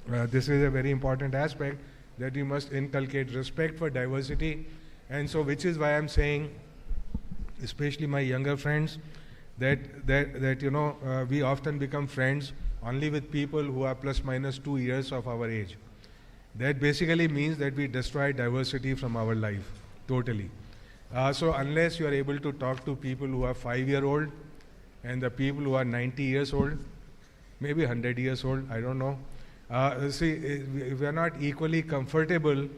this is a very important aspect, that we must inculcate respect for diversity. And so which is why I'm saying, especially my younger friends, that we often become friends only with people who are plus minus 2 years of our age. That basically means that we destroy diversity from our life, totally. So unless you are able to talk to people who are 5-year-old and the people who are 90 years old, maybe 100 years old, I don't know. If we are not equally comfortable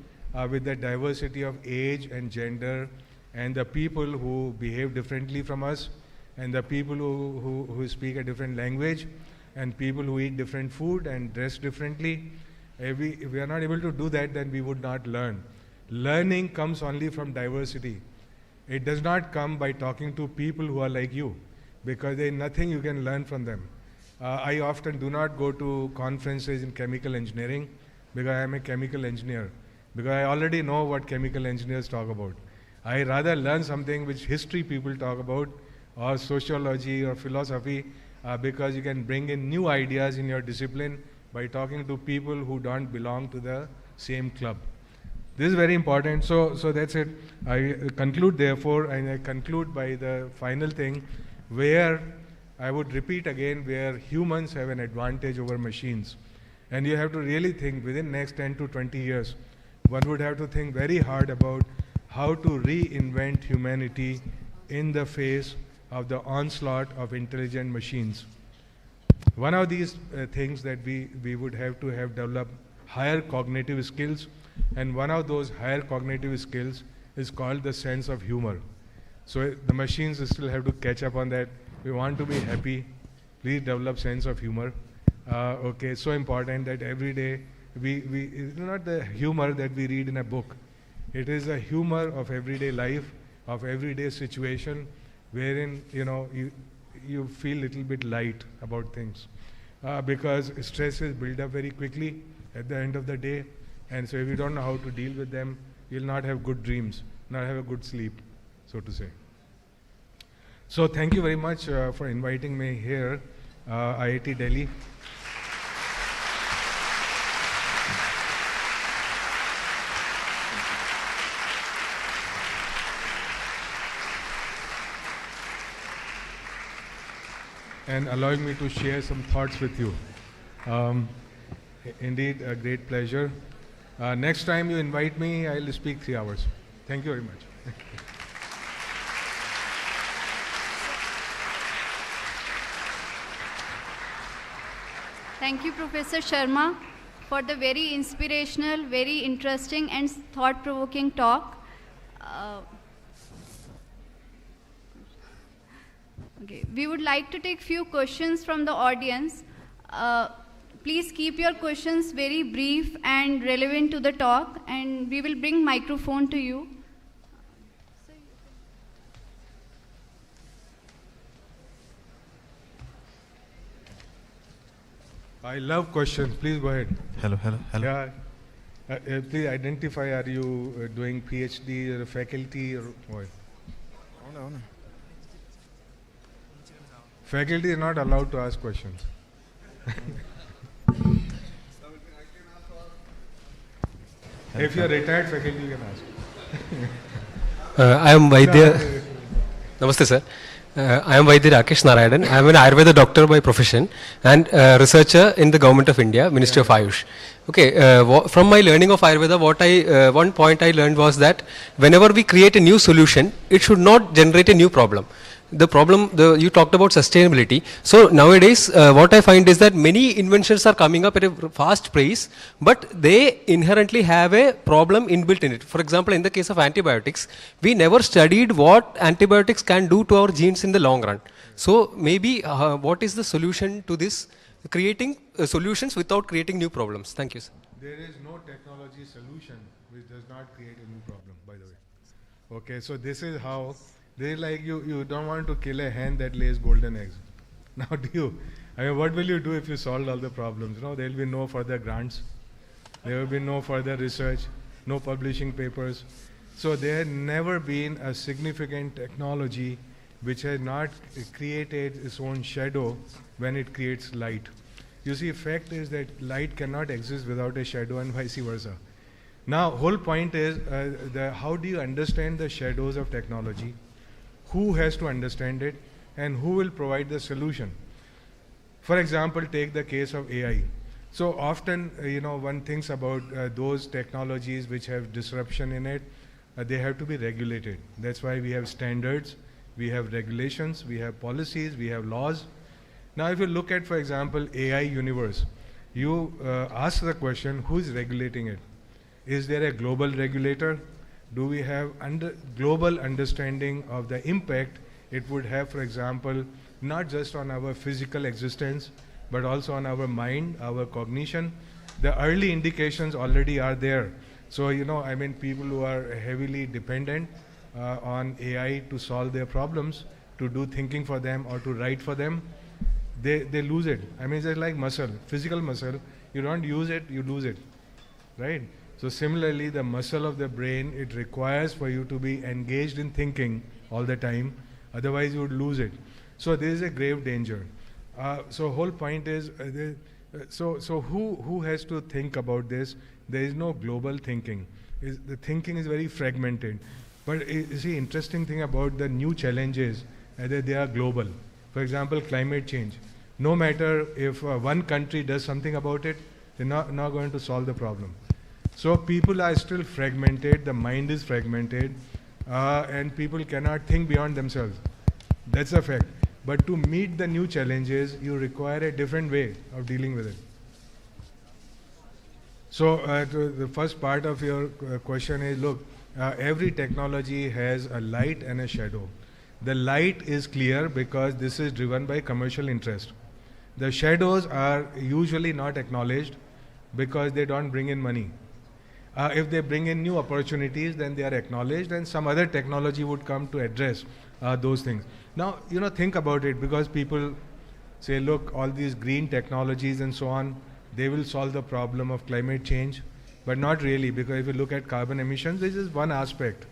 with the diversity of age and gender and the people who behave differently from us and the people who speak a different language and people who eat different food and dress differently, if we are not able to do that, then we would not learn. Learning comes only from diversity. It does not come by talking to people who are like you, because there is nothing you can learn from them. I often do not go to conferences in chemical engineering because I am a chemical engineer, because I already know what chemical engineers talk about. I rather learn something which history people talk about, or sociology or philosophy, because you can bring in new ideas in your discipline by talking to people who don't belong to the same club. This is very important. So that's it. I conclude therefore, and I conclude by the final thing, where I would repeat again, where humans have an advantage over machines. And you have to really think within next 10 to 20 years, one would have to think very hard about how to reinvent humanity in the face of the onslaught of intelligent machines. One of these things that we would have to have developed higher cognitive skills, and one of those higher cognitive skills is called the sense of humor. So the machines still have to catch up on that. We want to be happy. Please develop sense of humor. Okay, so important that every day it's not the humor that we read in a book. It is a humor of everyday life, of everyday situation, wherein you feel a little bit light about things, because stresses build up very quickly at the end of the day, and so if you don't know how to deal with them, you'll not have good dreams, not have a good sleep, so to say. So thank you very much for inviting me here, IIT Delhi. and allowing me to share some thoughts with you. Indeed, a great pleasure. Next time you invite me, I'll speak 3 hours. Thank you very much. Thank you, Professor Sharma, for the very inspirational, very interesting and thought-provoking talk. Okay, we would like to take few questions from the audience. Please keep your questions very brief and relevant to the talk, and we will bring microphone to you. I love questions. Please go ahead. Hello. Yeah. Please identify, are you doing PhD or faculty or what? No. Faculty is not allowed to ask questions. If you are retired faculty, you can ask. I am Vaidya. Namaste, sir. I am Vaidya Rakesh Narayanan. I am an Ayurveda doctor by profession and researcher in the Government of India, Ministry of Ayush. Okay, from my learning of Ayurveda, one point I learned was that whenever we create a new solution, it should not generate a new problem. The problem, you talked about sustainability. So nowadays, what I find is that many inventions are coming up at a fast pace, but they inherently have a problem inbuilt in it. For example, in the case of antibiotics, we never studied what antibiotics can do to our genes in the long run. So maybe what is the solution to this? Creating solutions without creating new problems. Thank you, sir. There is no technology solution which does not create a new problem, by the way. Okay, so this is how. They like you don't want to kill a hen that lays golden eggs. Now do you? I mean, what will you do if you solve all the problems? No, there will be no further grants. There will be no further research, no publishing papers. So there had never been a significant technology which had not created its own shadow when it creates light. You see, fact is that light cannot exist without a shadow and vice versa. Now, whole point is how do you understand the shadows of technology? Who has to understand it, and who will provide the solution? For example, take the case of AI. So often, one thinks about those technologies which have disruption in it, they have to be regulated. That's why we have standards, we have regulations, we have policies, we have laws. Now, if you look at, for example, AI universe, you ask the question, who is regulating it? Is there a global regulator? Do we have global understanding of the impact it would have, for example, not just on our physical existence, but also on our mind, our cognition? The early indications already are there. So, people who are heavily dependent on AI to solve their problems, to do thinking for them or to write for them, they lose it. It's just like muscle, physical muscle. You don't use it, you lose it, right? So similarly, the muscle of the brain, it requires for you to be engaged in thinking all the time, otherwise you would lose it. So there is a grave danger. So whole point is, so who has to think about this? There is no global thinking. The thinking is very fragmented. But you see, interesting thing about the new challenges, that they are global. For example, climate change. No matter if one country does something about it, they're not going to solve the problem. So people are still fragmented, the mind is fragmented, and people cannot think beyond themselves. That's a fact. But to meet the new challenges, you require a different way of dealing with it. So the first part of your question is, look, every technology has a light and a shadow. The light is clear because this is driven by commercial interest. The shadows are usually not acknowledged because they don't bring in money. If they bring in new opportunities, then they are acknowledged, and some other technology would come to address those things. Now, think about it, because people say, look, all these green technologies and so on, they will solve the problem of climate change, but not really, because if you look at carbon emissions, this is one aspect,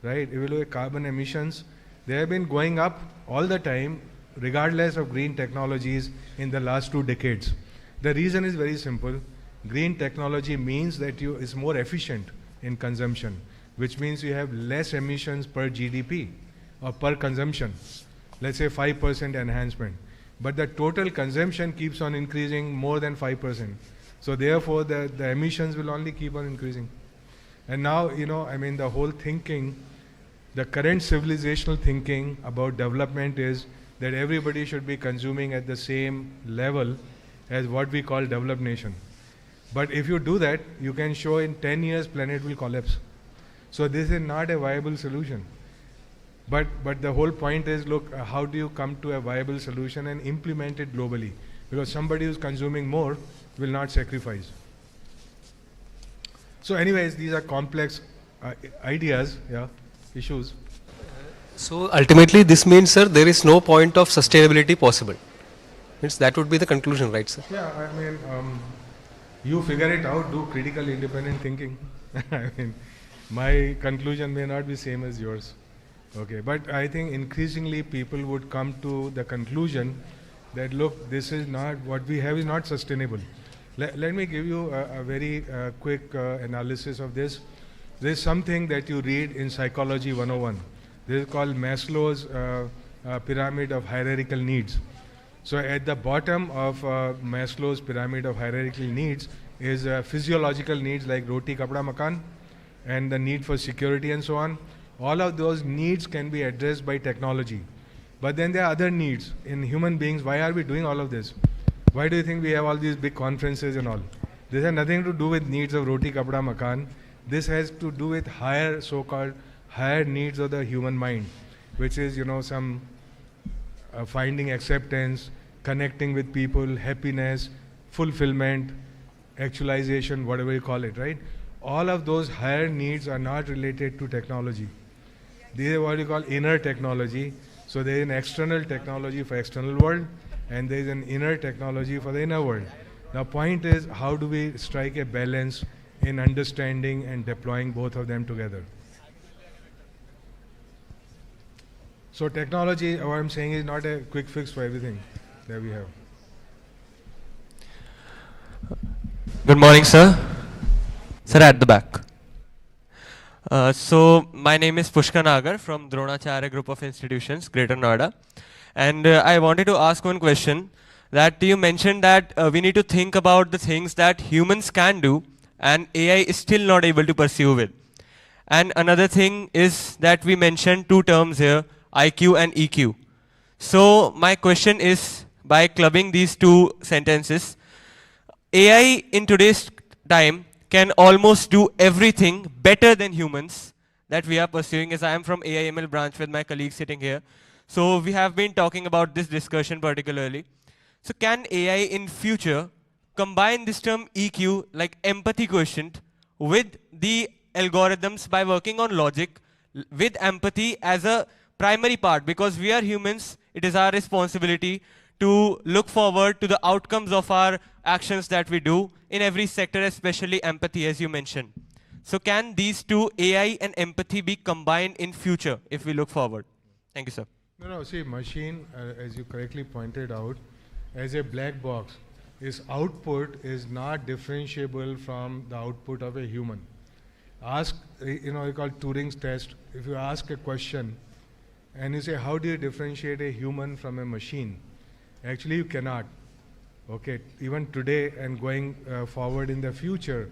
right? If you look at carbon emissions, they have been going up all the time, regardless of green technologies in the last 2 decades. The reason is very simple. Green technology means that is more efficient in consumption, which means you have less emissions per GDP or per consumption. Let's say 5% enhancement. but the total consumption keeps on increasing more than 5%. So therefore, the emissions will only keep on increasing. And now, the whole thinking, the current civilizational thinking about development is that everybody should be consuming at the same level as what we call developed nation. But if you do that, you can show in 10 years planet will collapse. So this is not a viable solution. But the whole point is, look, how do you come to a viable solution and implement it globally? Because somebody who's consuming more will not sacrifice. So anyways, these are complex ideas, issues. So ultimately this means, sir, there is no point of sustainability possible. Means that would be the conclusion, right, sir? Yeah, you figure it out, do critical independent thinking. My conclusion may not be same as yours. Okay, but I think increasingly people would come to the conclusion that, look, this is not, what we have is not sustainable. Let me give you a very quick analysis of this. There is something that you read in Psychology 101. This is called Maslow's pyramid of hierarchical needs. So at the bottom of Maslow's pyramid of hierarchical needs is physiological needs like roti, kapda, makan, and the need for security and so on. All of those needs can be addressed by technology. But then there are other needs in human beings. Why are we doing all of this? Why do you think we have all these big conferences and all? This has nothing to do with needs of roti, kapda, makan. This has to do with higher, so-called higher needs of the human mind, which is, some finding acceptance, connecting with people, happiness, fulfillment, actualization, whatever you call it, right? All of those higher needs are not related to technology. These are what you call inner technology. So there is an external technology for external world, and there is an inner technology for the inner world. Now, point is, how do we strike a balance in understanding and deploying both of them together? So technology, what I'm saying, is not a quick fix for everything that we have. Good morning, sir. Sir, at the back. So my name is Pushkar Nagar from Dronacharya Group of Institutions, Greater Noida. And I wanted to ask one question, that you mentioned that we need to think about the things that humans can do and AI is still not able to pursue with. And another thing is that we mentioned two terms here, IQ and EQ. So my question is, by clubbing these two sentences, AI in today's time can almost do everything better than humans that we are pursuing, as I am from AIML branch with my colleagues sitting here. So we have been talking about this discussion particularly. So can AI in future combine this term EQ, like empathy quotient, with the algorithms by working on logic with empathy as a primary part? Because we are humans, it is our responsibility to look forward to the outcomes of our actions that we do in every sector, especially empathy, as you mentioned. So can these two, AI and empathy, be combined in future if we look forward? Thank you, sir. No, see, machine, as you correctly pointed out, as a black box, its output is not differentiable from the output of a human. Ask, you call Turing's test. If you ask a question and you say, how do you differentiate a human from a machine? Actually, you cannot. Okay, even today and going forward in the future,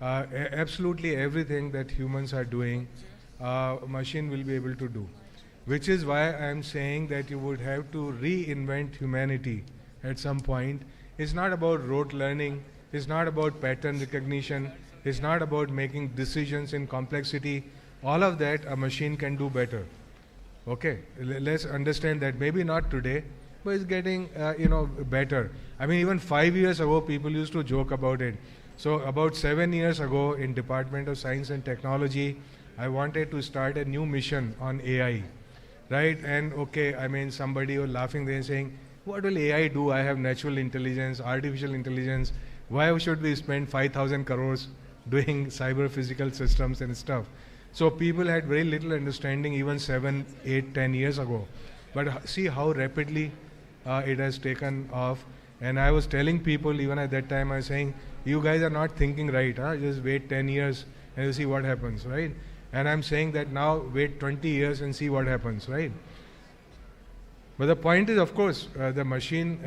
absolutely everything that humans are doing, machine will be able to do. Which is why I am saying that you would have to reinvent humanity at some point. It's not about rote learning, it's not about pattern recognition, it's not about making decisions in complexity. All of that a machine can do better. Okay, let's understand that. Maybe not today, but it's getting better. I mean, even 5 years ago, people used to joke about it. So about 7 years ago, in Department of Science and Technology, I wanted to start a new mission on AI, right? And okay, I mean, somebody was laughing there saying, what will AI do? I have natural intelligence, artificial intelligence. Why should we spend 5,000 crores doing cyber physical systems and stuff? So people had very little understanding even 7, 8, 10 years ago. But see how rapidly it has taken off. And I was telling people even at that time, I was saying, you guys are not thinking right, huh? Just wait 10 years and you see what happens, right? And I'm saying that now wait 20 years and see what happens, right? But the point is, of course, the machine,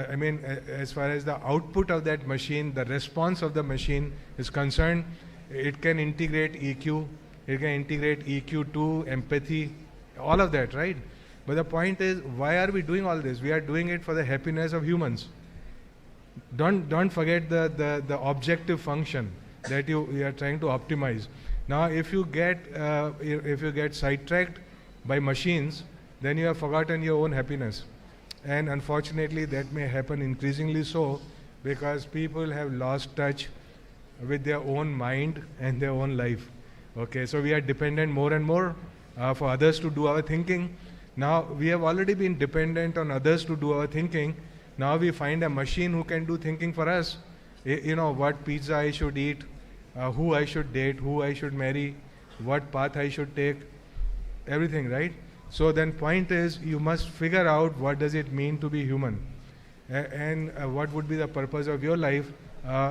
I mean, as far as the output of that machine, the response of the machine is concerned, it can integrate EQ, it can integrate EQ2, empathy, all of that, right? But the point is, why are we doing all this? We are doing it for the happiness of humans. Don't forget the objective function that you are trying to optimize. Now, if you get sidetracked by machines, then you have forgotten your own happiness. And unfortunately, that may happen increasingly so, because people have lost touch with their own mind and their own life. Okay, so we are dependent more and more for others to do our thinking. Now, we have already been dependent on others to do our thinking. Now we find a machine who can do thinking for us. You know, what pizza I should eat, who I should date, who I should marry, what path I should take, everything, right? So then point is, you must figure out what does it mean to be human, and what would be the purpose of your life,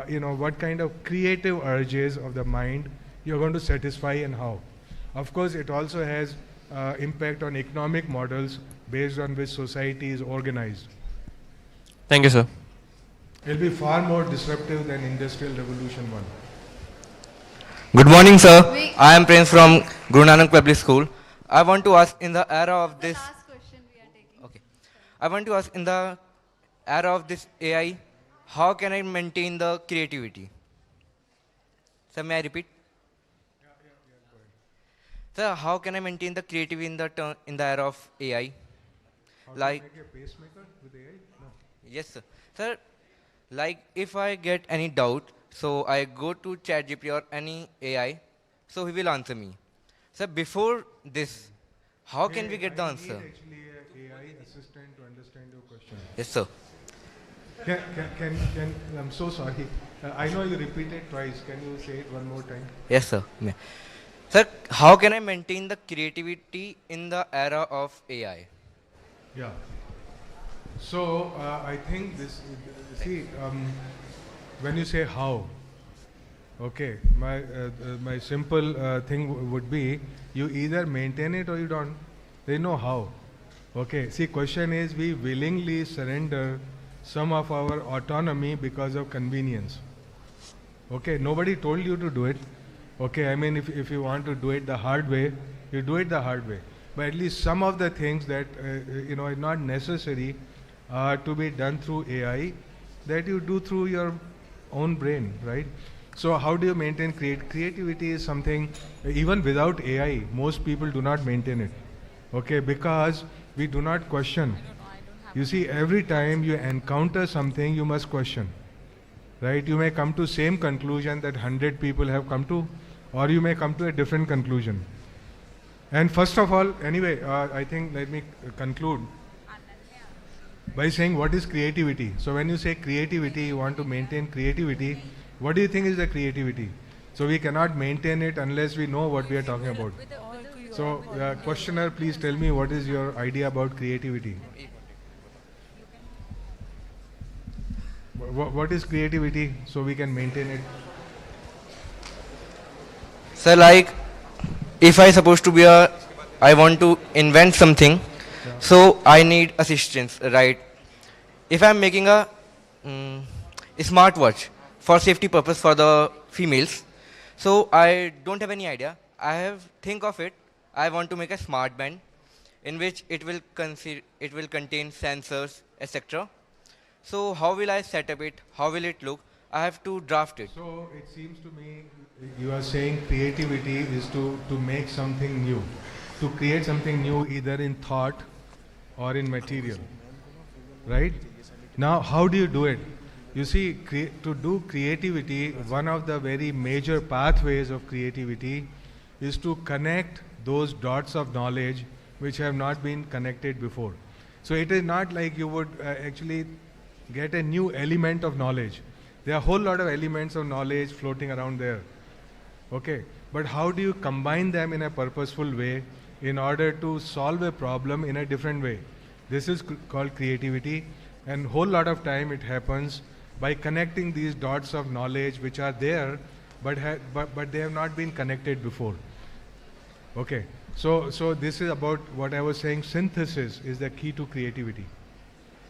you know, what kind of creative urges of the mind you're going to satisfy and how. Of course, it also has impact on economic models based on which society is organized. Thank you, sir. It will be far more disruptive than Industrial Revolution 1. Good morning, sir. I am Prince from Guru Nanak Public School. I want to ask, in the era of this... Last question we are taking. Okay. I want to ask, in the era of this AI, how can I maintain the creativity? Sir, may I repeat? Go ahead. Sir, how can I maintain the creativity in the era of AI? How Like- to make a pacemaker with AI? No. Yes, sir. Sir, like if I get any doubt, so I go to ChatGPT or any AI, so he will answer me. Sir, before this, how can we get the answer? I need actually an AI assistant to understand your question. Yes, sir. I'm so sorry. I know you repeated twice. Can you say it one more time? Yes, sir. Sir, how can I maintain the creativity in the era of AI? Yeah. So I think this, when you say how, okay, my simple thing would be, you either maintain it or you don't. There is no how. Okay, see, question is, we willingly surrender some of our autonomy because of convenience. Okay, nobody told you to do it. Okay, I mean, if you want to do it the hard way, you do it the hard way. But at least some of the things that are not necessary to be done through AI, that you do through your own brain, right? So how do you maintain creativity? Is something, even without AI, most people do not maintain it. Okay, because we do not question. You see, every time you encounter something, you must question, right? You may come to same conclusion that 100 people have come to, or you may come to a different conclusion. And first of all, anyway, I think let me conclude by saying what is creativity. So when you say creativity, you want to maintain creativity, what do you think is the creativity? So we cannot maintain it unless we know what we are talking about. So questioner, please tell me what is your idea about creativity? What is creativity so we can maintain it? Sir, like, if I supposed to be I want to invent something, so I need assistance, right? If I'm making a smartwatch for safety purpose for the females, so I don't have any idea. Think of it. I want to make a smart band in which it will contain sensors, etc. So how will I set up it? How will it look? I have to draft it. So it seems to me you are saying creativity is to make something new, to create something new either in thought or in material, right? Now how do you do it? You see, to do creativity, one of the very major pathways of creativity is to connect those dots of knowledge which have not been connected before. So it is not like you would actually get a new element of knowledge. There are a whole lot of elements of knowledge floating around there. Okay, but how do you combine them in a purposeful way in order to solve a problem in a different way? This is called creativity, and a whole lot of time it happens by connecting these dots of knowledge which are there, but they have not been connected before. Okay, So this is about what I was saying, synthesis is the key to creativity.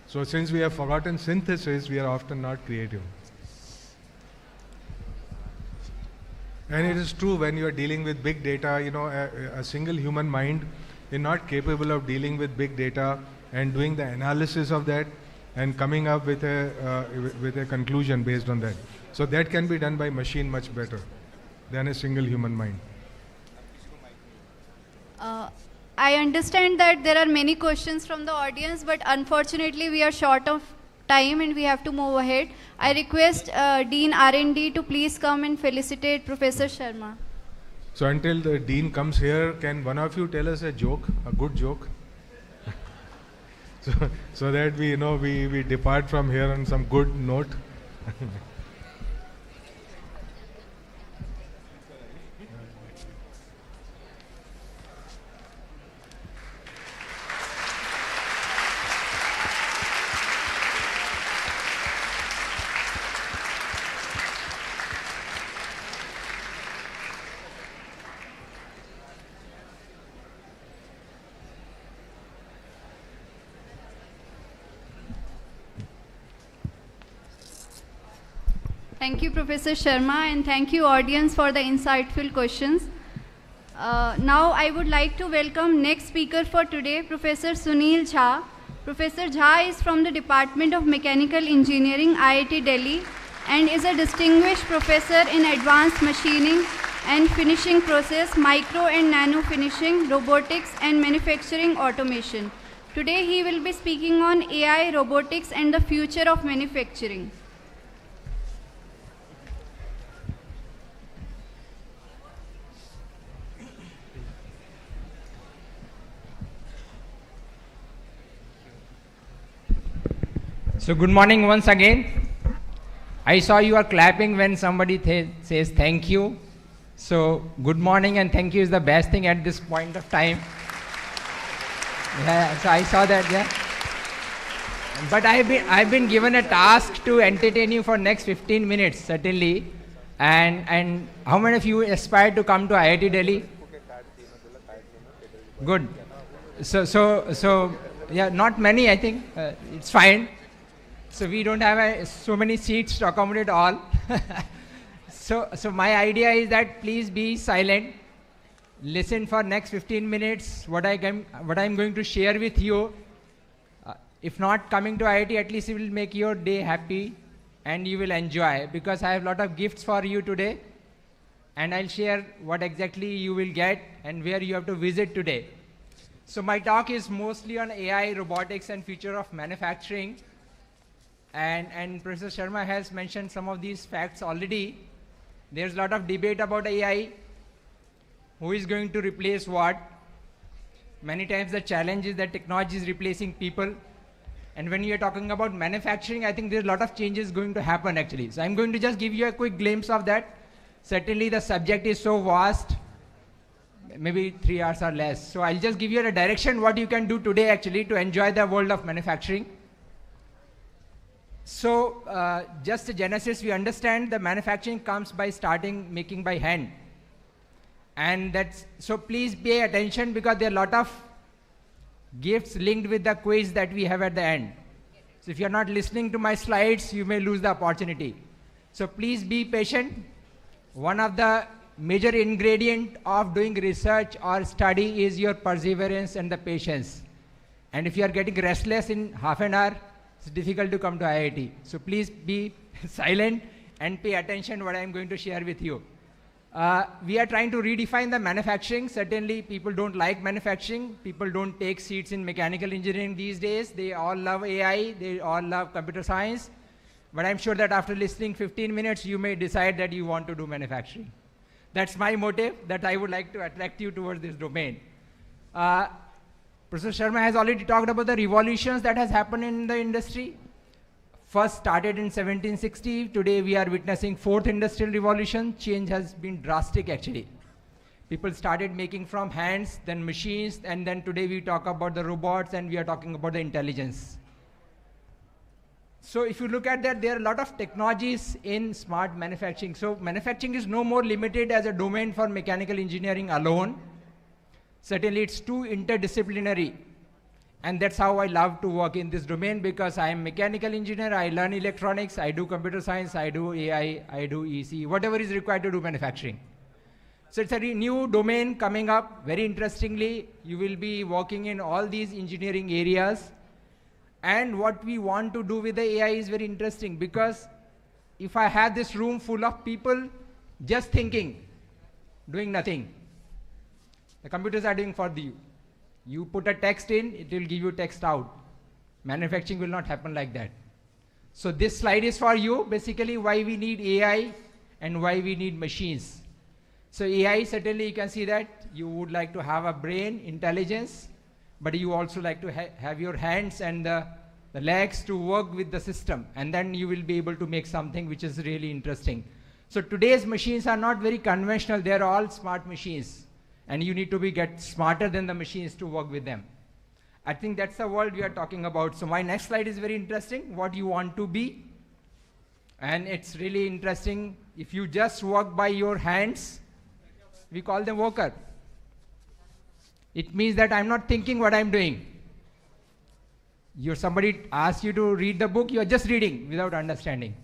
So since we have forgotten synthesis, we are often not creative. And it is true when you are dealing with big data, you know, a single human mind is not capable of dealing with big data and doing the analysis of that and coming up with a conclusion based on that. So that can be done by machine much better than a single human mind. I understand that there are many questions from the audience, but unfortunately we are short of time and we have to move ahead. I request Dean R&D to please come and felicitate Professor Sharma. So until the Dean comes here, can one of you tell us a joke, a good joke? so that we, you know, we depart from here on some good note. Thank you, Professor Sharma, and thank you, audience, for the insightful questions. Now, I would like to welcome next speaker for today, Professor Sunil Jha. Professor Jha is from the Department of Mechanical Engineering, IIT Delhi, and is a distinguished professor in advanced machining and finishing process, micro and nano finishing, robotics, and manufacturing automation. Today, he will be speaking on AI, robotics, and the future of manufacturing. So good morning once again. I saw you are clapping when somebody says thank you. So good morning and thank you is the best thing at this point of time. Yeah, so I saw that, yeah. But I've been given a task to entertain you for next 15 minutes, certainly. And how many of you aspire to come to IIT Delhi? Good. So yeah, not many, I think. It's fine. So we don't have so many seats to accommodate all. So my idea is that please be silent. Listen for next 15 minutes what I'm going to share with you. If not coming to IIT, at least it will make your day happy and you will enjoy, because I have a lot of gifts for you today and I'll share what exactly you will get and where you have to visit today. So my talk is mostly on AI, robotics, and future of manufacturing. And Professor Sharma has mentioned some of these facts already. There's a lot of debate about AI. Who is going to replace what? Many times the challenge is that technology is replacing people. And when you're talking about manufacturing, I think there's a lot of changes going to happen actually. So I'm going to just give you a quick glimpse of that. Certainly the subject is so vast, maybe 3 hours or less. So I'll just give you a direction what you can do today actually to enjoy the world of manufacturing. So just a genesis, we understand the manufacturing comes by starting making by hand. And so please pay attention because there are a lot of gifts linked with the quiz that we have at the end. So if you're not listening to my slides, you may lose the opportunity. So please be patient. One of the major ingredient of doing research or study is your perseverance and the patience. And if you are getting restless in half an hour, it's difficult to come to IIT. So please be silent and pay attention what I'm going to share with you. We are trying to redefine the manufacturing. Certainly people don't like manufacturing. People don't take seats in mechanical engineering these days. They all love AI. They all love computer science. But I'm sure that after listening 15 minutes, you may decide that you want to do manufacturing. That's my motive, that I would like to attract you towards this domain. Professor Sharma has already talked about the revolutions that has happened in the industry. First started in 1760. Today we are witnessing fourth industrial revolution. Change has been drastic actually. People started making from hands, then machines, and then today we talk about the robots and we are talking about the intelligence. So if you look at that, there are a lot of technologies in smart manufacturing. So manufacturing is no more limited as a domain for mechanical engineering alone. Certainly it's too interdisciplinary. And that's how I love to work in this domain, because I am mechanical engineer, I learn electronics, I do computer science, I do AI, I do EC, whatever is required to do manufacturing. So it's a new domain coming up. Very interestingly, you will be working in all these engineering areas. And what we want to do with the AI is very interesting, because if I have this room full of people just thinking, doing nothing, the computers are doing for you. You put a text in, it will give you text out. Manufacturing will not happen like that. So this slide is for you, basically why we need AI and why we need machines. So AI, certainly you can see that you would like to have a brain, intelligence, but you also like to have your hands and the legs to work with the system, and then you will be able to make something which is really interesting. So today's machines are not very conventional, they are all smart machines. And you need to get smarter than the machines to work with them. I think that's the world we are talking about. So my next slide is very interesting, what you want to be. And it's really interesting, if you just work by your hands, we call them worker. It means that I'm not thinking what I'm doing. Somebody asks you to read the book, you are just reading without understanding.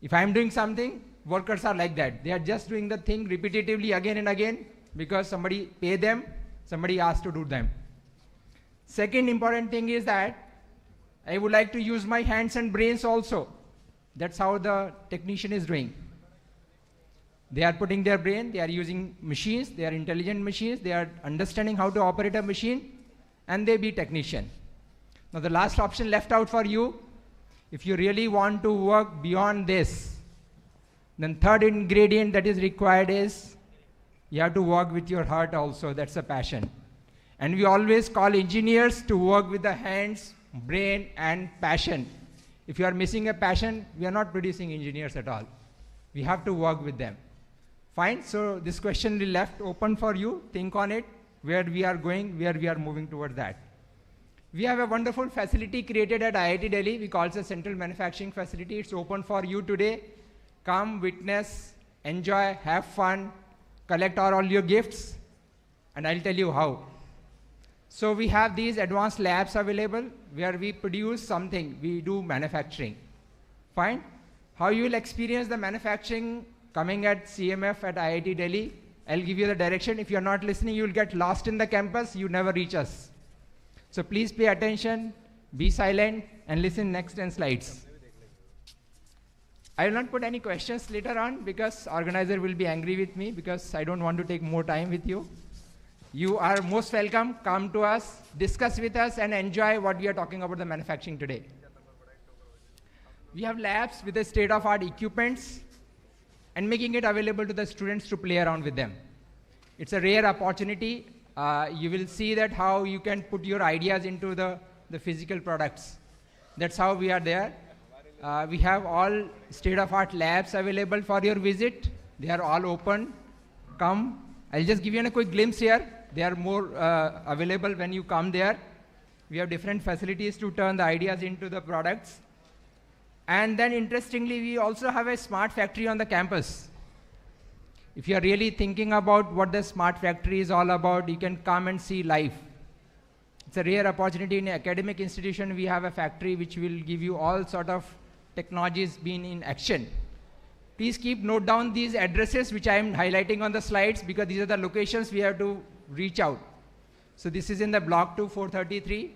If I'm doing something, workers are like that. They are just doing the thing repetitively again and again, because somebody pay them, somebody asked to do them. Second important thing is that I would like to use my hands and brains also. That's how the technician is doing. They are putting their brain, they are using machines, they are intelligent machines, they are understanding how to operate a machine, and they be technician. Now the last option left out for you, if you really want to work beyond this, then third ingredient that is required is you have to work with your heart also. That's a passion. And we always call engineers to work with the hands, brain, and passion. If you are missing a passion, we are not producing engineers at all. We have to work with them. Fine, so this question will be left open for you. Think on it, where we are going, where we are moving towards that. We have a wonderful facility created at IIT Delhi. We call it a central manufacturing facility. It's open for you today. Come, witness, enjoy, have fun, collect all your gifts, and I'll tell you how. So we have these advanced labs available where we produce something, we do manufacturing. Fine. How you will experience the manufacturing coming at CMF at IIT Delhi, I'll give you the direction. If you're not listening, you'll get lost in the campus, you never reach us. So please pay attention, be silent, and listen next 10 slides. I will not put any questions later on, because organizer will be angry with me, because I don't want to take more time with you. You are most welcome, come to us, discuss with us, and enjoy what we are talking about the manufacturing today. We have labs with the state-of-art equipments and making it available to the students to play around with them. It's a rare opportunity. You will see that how you can put your ideas into the physical products. That's how we are there. We have all state-of-art labs available for your visit. They are all open. Come. I'll just give you a quick glimpse here. They are more available when you come there. We have different facilities to turn the ideas into the products. And then interestingly, we also have a smart factory on the campus. If you are really thinking about what the smart factory is all about, you can come and see live. It's a rare opportunity in an academic institution. We have a factory which will give you all sort of technologies being in action. Please keep note down these addresses which I am highlighting on the slides, because these are the locations we have to reach out. So this is in the block 2, 433.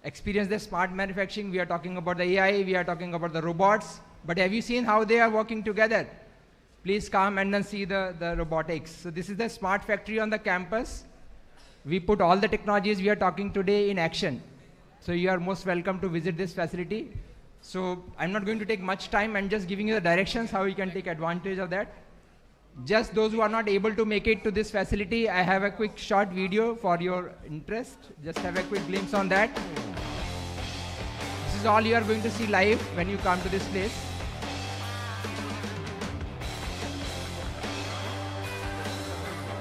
Experience the smart manufacturing. We are talking about the AI, we are talking about the robots. But have you seen how they are working together? Please come and then see the robotics. So this is the smart factory on the campus. We put all the technologies we are talking today in action. So you are most welcome to visit this facility. So I'm not going to take much time. I'm just giving you the directions how you can take advantage of that. Just those who are not able to make it to this facility, I have a quick short video for your interest. Just have a quick glimpse on that. This is all you are going to see live when you come to this place.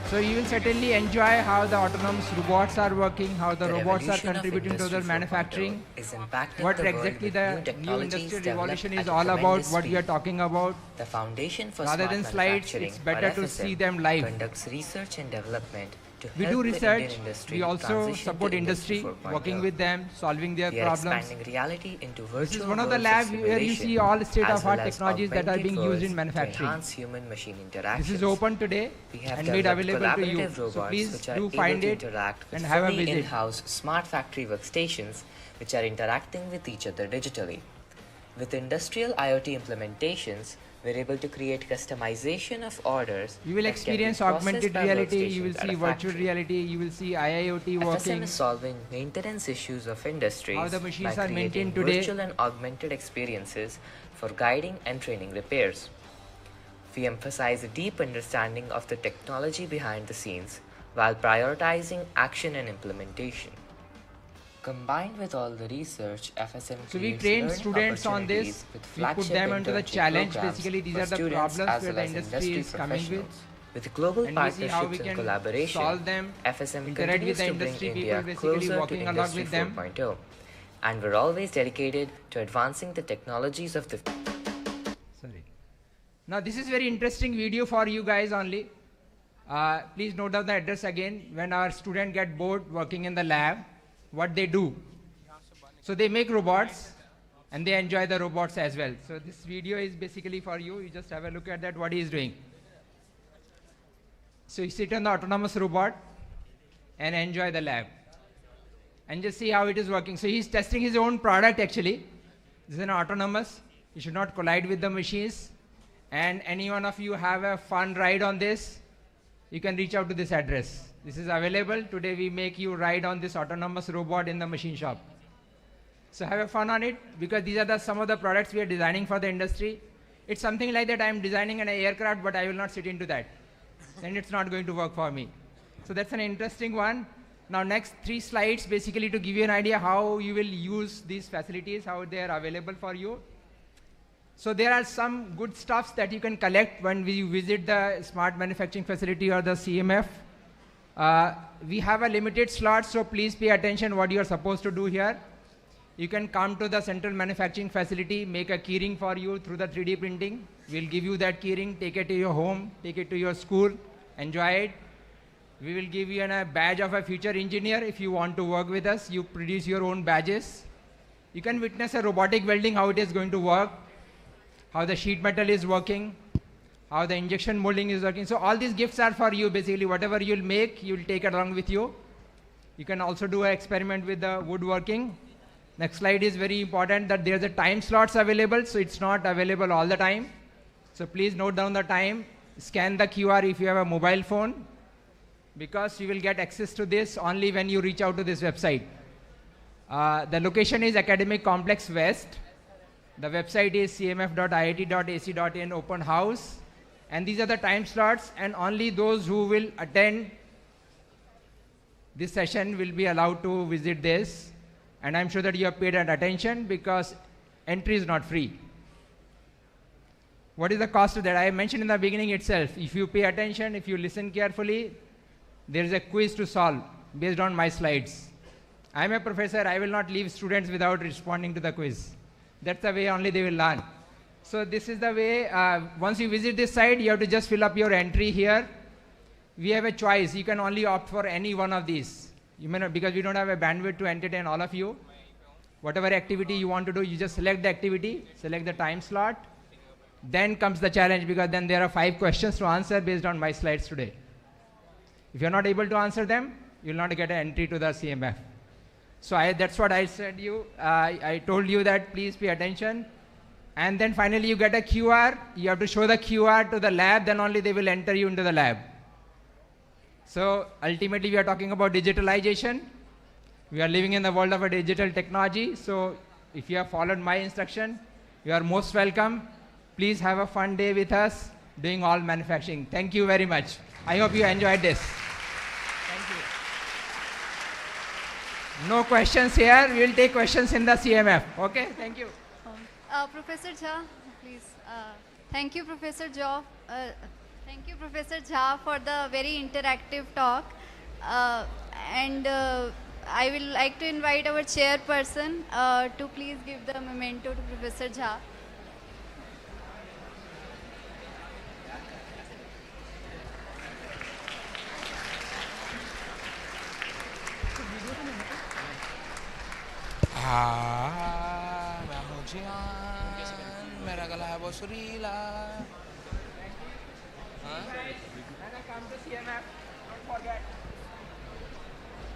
So you will certainly enjoy how the autonomous robots are working, how the robots are contributing to the manufacturing, what exactly the new industrial revolution is all about, what we are talking about. The Foundation for Rather Smart than slides, it's better to see them live. Conducts research and development We help do the research, Indian industry we also transition support to industry, 4.0. working with them, solving their We are problems. expanding reality into virtual This is one of the worlds labs where you see all simulation, state-of-art as well as technologies that are augmented being used worlds in to manufacturing. enhance human-machine interactions. This is open today We have and made developed available to you. collaborative So robots please which are do able find to it interact with and have a fully visit. in-house smart factory workstations which are interacting with each other digitally. With industrial IoT implementations, we're able to create customization of orders. You will that can be experience processed augmented by reality, you will workstations at see a virtual factory. reality, you will see IIoT FSM working. is solving maintenance issues of industries How the machines by are creating maintained today. virtual and augmented experiences for guiding and training repairs. We emphasize a deep understanding of the technology behind the scenes while prioritizing action and implementation. Combined with all the research, FSM So we creates train learning students on this, opportunities with we put flagship them into the internship challenge. programs Basically, these for are the students problems as where well the as industry is coming with. professionals. With global And we see how we partnerships and can collaboration, solve them, FSM interact with continues the to bring industry India people, basically closer to working along Industry with them. 4.0. And we're always dedicated to advancing the technologies of the Sorry. Now this is very interesting video for you guys only. Please note down the address again. When our student get bored working in the lab, what they do. So they make robots and they enjoy the robots as well. So this video is basically for you. You just have a look at that, what he is doing. So you sit on the autonomous robot and enjoy the lab. And just see how it is working. So he's testing his own product actually. This is an autonomous. You should not collide with the machines. And any one of you have a fun ride on this, you can reach out to this address. This is available. Today we make you ride on this autonomous robot in the machine shop. So have a fun on it, because these are some of the products we are designing for the industry. It's something like that I am designing an aircraft, but I will not sit into that. Then it's not going to work for me. So that's an interesting one. Now next 3 slides basically to give you an idea how you will use these facilities, how they are available for you. So there are some good stuffs that you can collect when we visit the smart manufacturing facility or the CMF. We have a limited slot, so please pay attention what you are supposed to do here. You can come to the central manufacturing facility, make a keyring for you through the 3D printing. We'll give you that keyring, take it to your home, take it to your school, enjoy it. We will give you a badge of a future engineer. If you want to work with us, you produce your own badges. You can witness a robotic welding, how it is going to work, how the sheet metal is working, how the injection molding is working. So all these gifts are for you basically. Whatever you'll make, you'll take it along with you. You can also do an experiment with the woodworking. Next slide is very important, that there's a time slots available, so it's not available all the time. So please note down the time, scan the QR if you have a mobile phone, because you will get access to this only when you reach out to this website. The location is Academic Complex West. The website is cmf.iit.ac.in open house. And these are the time slots, and only those who will attend this session will be allowed to visit this. And I'm sure that you have paid attention, because entry is not free. What is the cost of that? I mentioned in the beginning itself. If you pay attention, if you listen carefully, there is a quiz to solve based on my slides. I'm a professor. I will not leave students without responding to the quiz. That's the way only they will learn. So this is the way. Once you visit this site, you have to just fill up your entry here. We have a choice. You can only opt for any one of these. You may not, because we don't have a bandwidth to entertain all of you. Whatever activity you want to do, you just select the activity, select the time slot. Then comes the challenge, because then there are 5 questions to answer based on my slides today. If you're not able to answer them, you'll not get an entry to the CMF. So that's what I said you. I told you that please pay attention. And then finally you get a QR. You have to show the QR to the lab, then only they will enter you into the lab. So ultimately we are talking about digitalization. We are living in the world of a digital technology. So if you have followed my instruction, you are most welcome. Please have a fun day with us doing all manufacturing. Thank you very much. I hope you enjoyed this. Thank you. No questions here. We will take questions in the CMF. Okay, thank you. Professor Jha, please. Thank you, Professor Jha. Thank you, Professor Jha, for the very interactive talk. I will like to invite our chairperson to please give the memento to Professor Jha. मैं हूँ जियान, मेरा गला है वो सुरीला.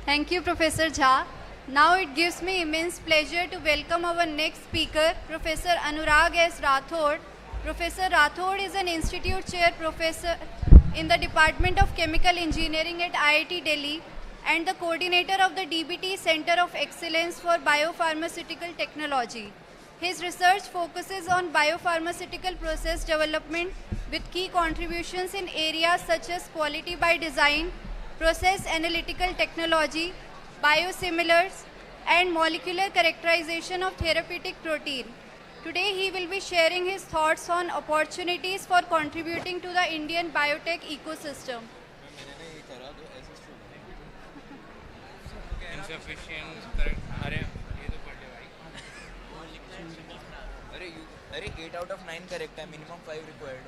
Thank you, Professor Jha. Now it gives me immense pleasure to welcome our next speaker, Professor Anurag S. Rathod. Professor Rathod is an Institute Chair Professor in the Department of Chemical Engineering at IIT Delhi and the coordinator of the DBT Center of Excellence for Biopharmaceutical Technology. His research focuses on biopharmaceutical process development with key contributions in areas such as quality by design, process analytical technology, biosimilars, and molecular characterization of therapeutic protein. Today he will be sharing his thoughts on opportunities for contributing to the Indian biotech ecosystem. अरे 8 out of 9 correct है, minimum 5 required.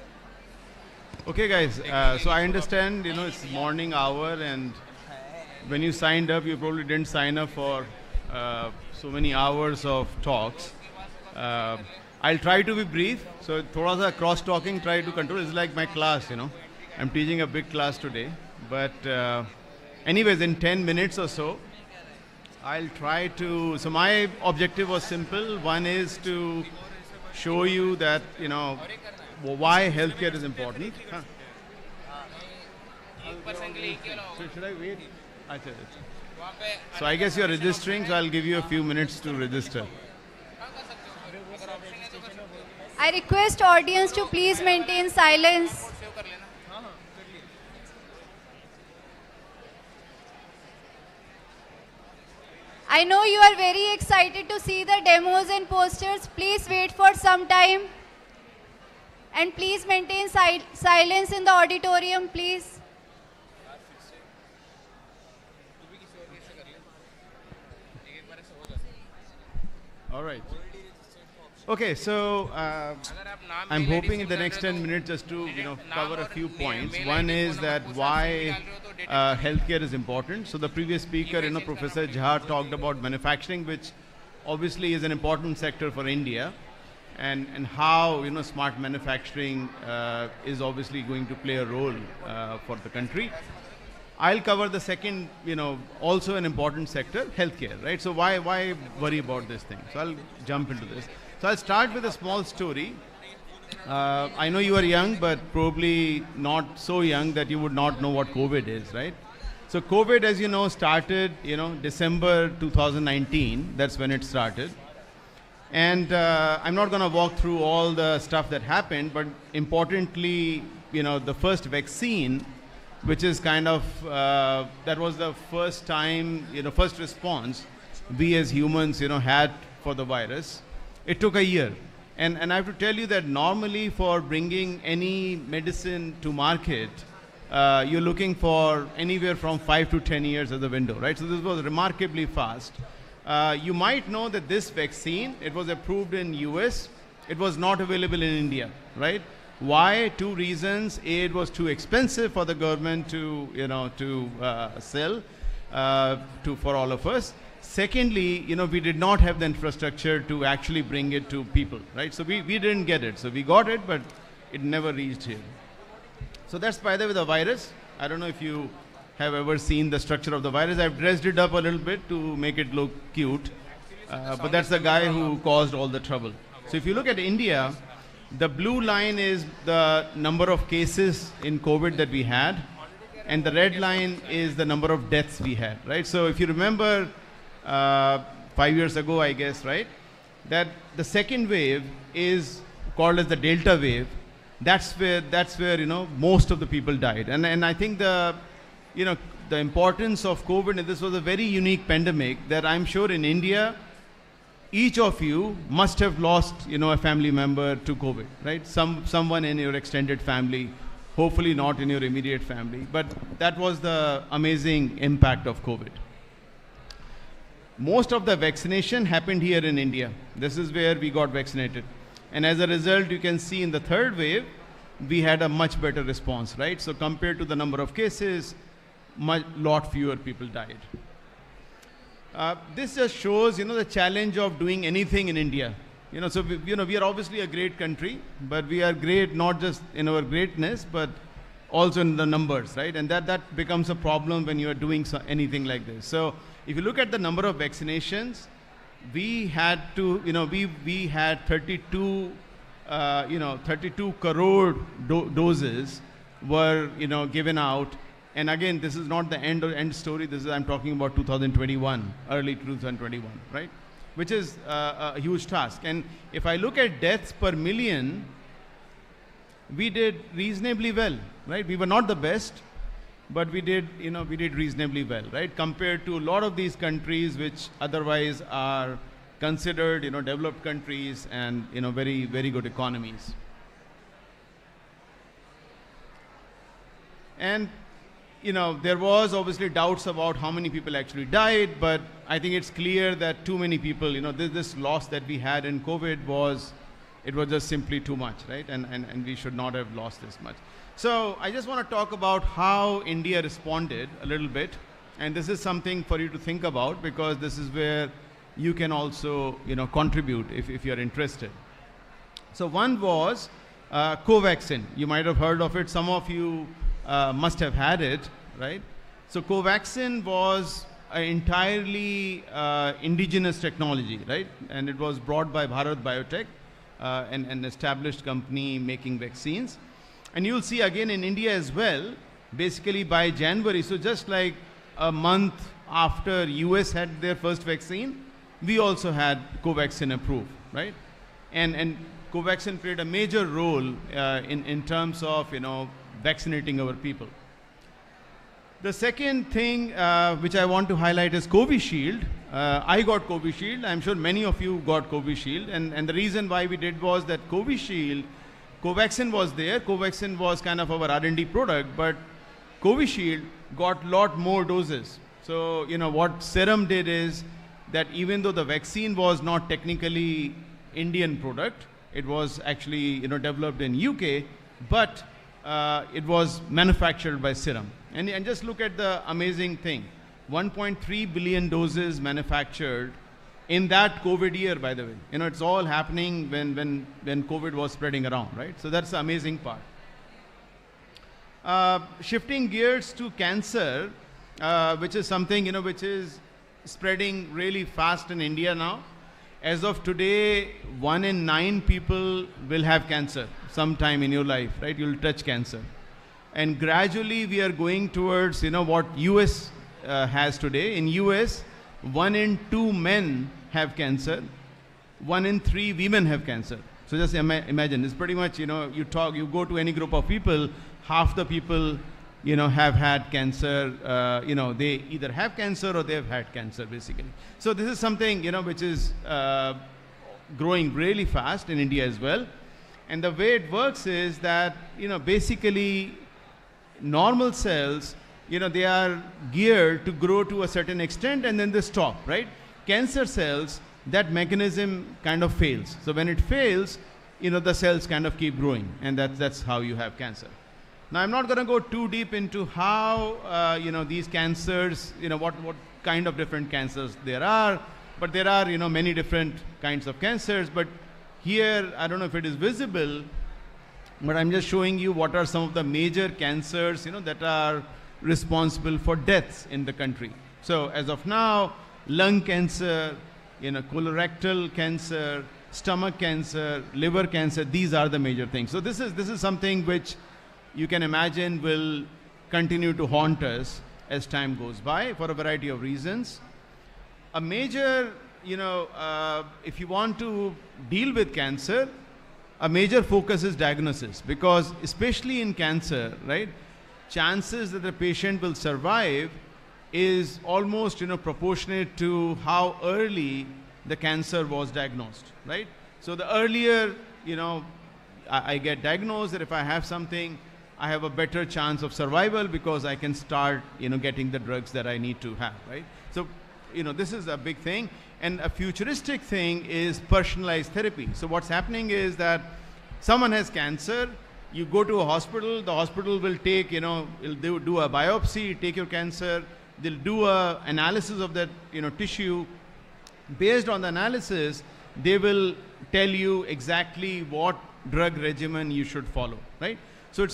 Okay, guys. So I understand, it's morning hour, and when you signed up, you probably didn't sign up for so many hours of talks. I'll try to be brief. So, thoda sa cross talking, try to control. It's like my class, I'm teaching a big class today. But anyways, in 10 minutes or so, I'll try to. So my objective was simple. One is to show you that why healthcare is important. Huh? So should I wait? So I guess you're registering, so I'll give you a few minutes to register. I request audience to please maintain silence. I know you are very excited to see the demos and posters. Please wait for some time. And please maintain silence in the auditorium, please. All right. Okay, so I'm hoping in the next 10 minutes just to cover a few points. One is that why healthcare is important. So the previous speaker, Professor Jha, talked about manufacturing, which obviously is an important sector for India, and how smart manufacturing is obviously going to play a role for the country. I'll cover the second, also an important sector, healthcare, right? So why worry about this thing? So I'll jump into this. So I'll start with a small story. I know you are young, but probably not so young that you would not know what COVID is, right? So COVID, as you know, started, December 2019. That's when it started. And I'm not going to walk through all the stuff that happened, but importantly, the first vaccine, which is kind of, that was the first time, first response we as humans, had for the virus. It took a year. And I have to tell you that normally for bringing any medicine to market, you're looking for anywhere from 5 to 10 years as a window, right? So this was remarkably fast. You might know that this vaccine, it was approved in US. It was not available in India, right? Why? Two reasons. A, it was too expensive for the government to, sell for all of us. Secondly, we did not have the infrastructure to actually bring it to people, right? So we didn't get it. So we got it, but it never reached here. So that's, by the way, the virus. I don't know if you have ever seen the structure of the virus. I've dressed it up a little bit to make it look cute. But that's the guy who caused all the trouble. So if you look at India, the blue line is the number of cases in COVID that we had, and the red line is the number of deaths we had, right? So if you remember 5 years ago, I guess, right, that the second wave is called as the Delta wave. That's where most of the people died. And I think the importance of COVID, and this was a very unique pandemic that I'm sure in India, each of you must have lost, a family member to COVID, right? Someone in your extended family, hopefully not in your immediate family, but that was the amazing impact of COVID. Most of the vaccination happened here in India. This is where we got vaccinated. And as a result, you can see in the third wave, we had a much better response, right? So compared to the number of cases, lot fewer people died. This just shows, the challenge of doing anything in India. So we are obviously a great country, but we are great not just in our greatness, but also in the numbers, right? And that becomes a problem when you are doing anything like this. So if you look at the number of vaccinations, we had to, we had 32 crore doses were, given out. And again, this is not the end story. This is, I'm talking about 2021, early 2021, right? Which is a huge task. And if I look at deaths per million, we did reasonably well, right? We were not the best, but we did reasonably well, right? Compared to a lot of these countries which otherwise are considered, developed countries and, very, very good economies. And, there was obviously doubts about how many people actually died, but I think it's clear that too many people, this loss that we had in COVID was just simply too much, right? And we should not have lost this much. So I just want to talk about how India responded a little bit. And this is something for you to think about, because this is where you can also, contribute if you're interested. So one was Covaxin. You might have heard of it. Some of you must have had it, right? So Covaxin was an entirely indigenous technology, right? And it was brought by Biotech, an established company making vaccines. And you'll see again in India as well, basically by January, so just like a month after US had their first vaccine, we also had Covaxin approved, right? And Covaxin played a major role in terms of, vaccinating our people. The second thing which I want to highlight is Covishield. I got Covishield. I'm sure many of you got Covishield. And the reason why we did was that Covishield, Covaxin was there. Covaxin was kind of our R&D product, but Covishield got a lot more doses. So, what Serum did is that even though the vaccine was not technically Indian product, it was actually, developed in UK, but it was manufactured by Serum. And just look at the amazing thing. 1.3 billion doses manufactured in that COVID year, by the way. It's all happening when COVID was spreading around, right? So that's the amazing part. Shifting gears to cancer, which is something, which is spreading really fast in India now. As of today, 1 in 9 people will have cancer sometime in your life, right? You'll touch cancer. And gradually we are going towards, what US has today. In US, 1 in 2 men have cancer, 1 in 3 women have cancer. So just imagine, it's pretty much, you go to any group of people, half the people, have had cancer, they either have cancer or they have had cancer, basically. So this is something, which is growing really fast in India as well. And the way it works is that, basically normal cells, they are geared to grow to a certain extent and then they stop, right? Cancer cells, that mechanism kind of fails. So when it fails, the cells kind of keep growing, and that's how you have cancer. Now, I'm not going to go too deep into how, these cancers, what kind of different cancers there are, but there are, many different kinds of cancers. But here, I don't know if it is visible, but I'm just showing you what are some of the major cancers, that are responsible for deaths in the country. So as of now, lung cancer, colorectal cancer, stomach cancer, liver cancer, these are the major things. So this is something which you can imagine will continue to haunt us as time goes by for a variety of reasons. A major, if you want to deal with cancer, a major focus is diagnosis, because especially in cancer, right, chances that the patient will survive is almost, proportionate to how early the cancer was diagnosed, right? So the earlier, I get diagnosed, that if I have something, I have a better chance of survival because I can start, getting the drugs that I need to have, right? So, this is a big thing. And a futuristic thing is personalized therapy. So what's happening is that someone has cancer, you go to a hospital, the hospital will take, it'll do a biopsy, take your cancer, They'll do an analysis of that tissue. Based on the analysis, they will tell you exactly what drug regimen you should follow, right? So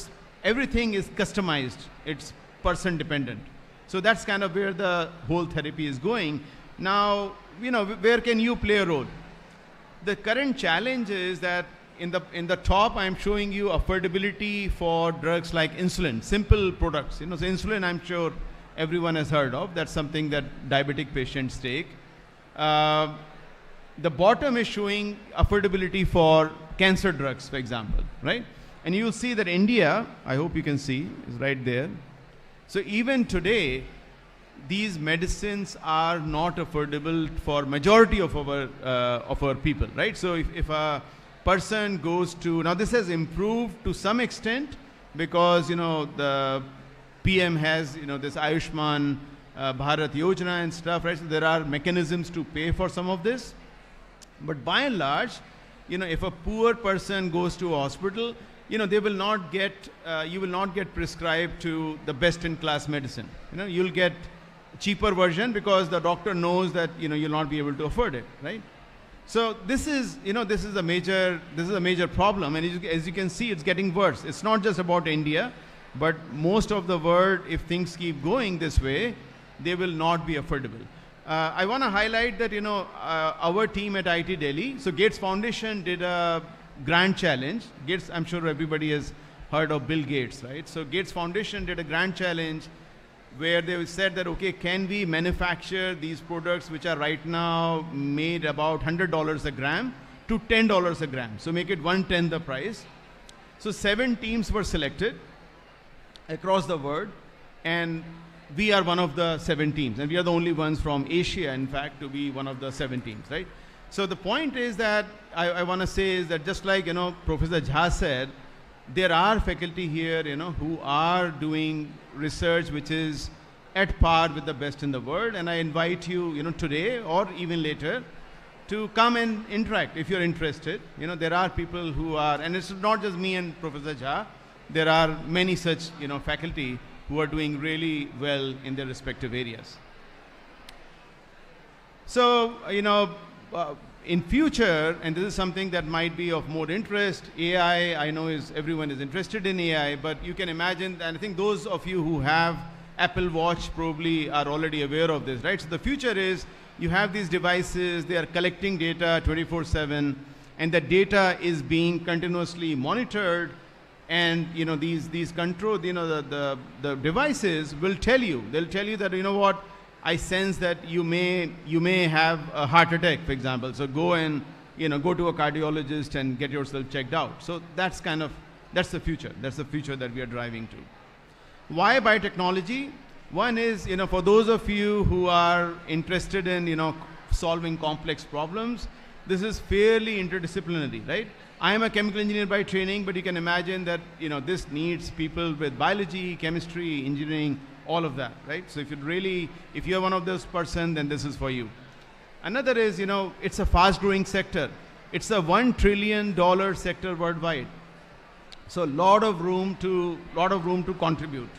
everything is customized. It's person dependent. So that's kind of where the whole therapy is going. Now, where can you play a role? The current challenge is that in the top, I'm showing you affordability for drugs like insulin, simple products. So insulin, I'm sure everyone has heard of. That's something that diabetic patients take. The bottom is showing affordability for cancer drugs, for example, right? And you'll see that India, I hope you can see, is right there. So even today, these medicines are not affordable for majority of our people, right? So if a person goes to, now this has improved to some extent because, the PM has, this Ayushman Bharat Yojana and stuff, right? So there are mechanisms to pay for some of this. But by and large, if a poor person goes to a hospital, they will not get, you will not get prescribed to the best-in-class medicine. You'll get cheaper version because the doctor knows that, you'll not be able to afford it, right? So this is a major problem, and as you can see, it's getting worse. It's not just about India, but most of the world, if things keep going this way, they will not be affordable. I want to highlight that, our team at IIT Delhi, so Gates Foundation did a grand challenge. Gates, I'm sure everybody has heard of Bill Gates, right? So Gates Foundation did a grand challenge where they said that, okay, can we manufacture these products which are right now made about $100 a gram to $10 a gram. So make it 1/10 the price. So 7 teams were selected across the world, and we are one of the 7 teams, and we are the only ones from Asia, in fact, to be one of the 7 teams, right? So the point is that I want to say is that just like, Professor Jha said, there are faculty here, who are doing research which is at par with the best in the world, and I invite you, today or even later to come and interact if you're interested. There are people who are, and it's not just me and Professor Jha, there are many such, faculty who are doing really well in their respective areas. So, in future, and this is something that might be of more interest, AI, I know everyone is interested in AI, but you can imagine, and I think those of you who have Apple Watch probably are already aware of this, right? So the future is you have these devices, they are collecting data 24/7, and the data is being continuously monitored, and these control, the devices will tell you, they'll tell you that, what, I sense that you may have a heart attack, for example. So go and go to a cardiologist and get yourself checked out. So that's the future. That's the future that we are driving to. Why biotechnology? One is, for those of you who are interested in solving complex problems, this is fairly interdisciplinary, right? I am a chemical engineer by training, but you can imagine that this needs people with biology, chemistry, engineering, all of that, right? So if you're one of those person, then this is for you. Another is, it's a fast-growing sector. It's a $1 trillion sector worldwide. So lot of room to contribute.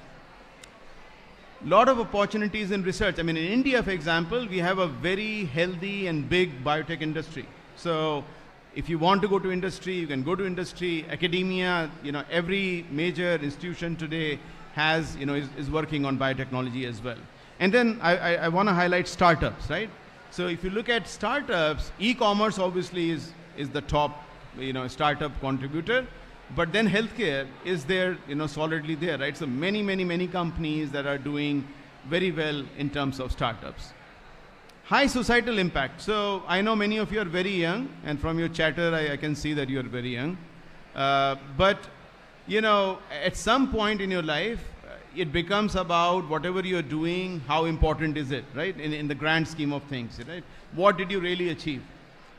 Lot of opportunities in research. I mean, in India, for example, we have a very healthy and big biotech industry. So if you want to go to industry, you can go to industry. Academia, every major institution today has, is working on biotechnology as well. And then I want to highlight startups, right? So if you look at startups, e-commerce obviously is the top, startup contributor. But then healthcare is there, solidly there, right? So many companies that are doing very well in terms of startups. High societal impact. So I know many of you are very young, and from your chatter, I can see that you are very young. But, at some point in your life, it becomes about whatever you're doing, how important is it, right? In the grand scheme of things, right? What did you really achieve?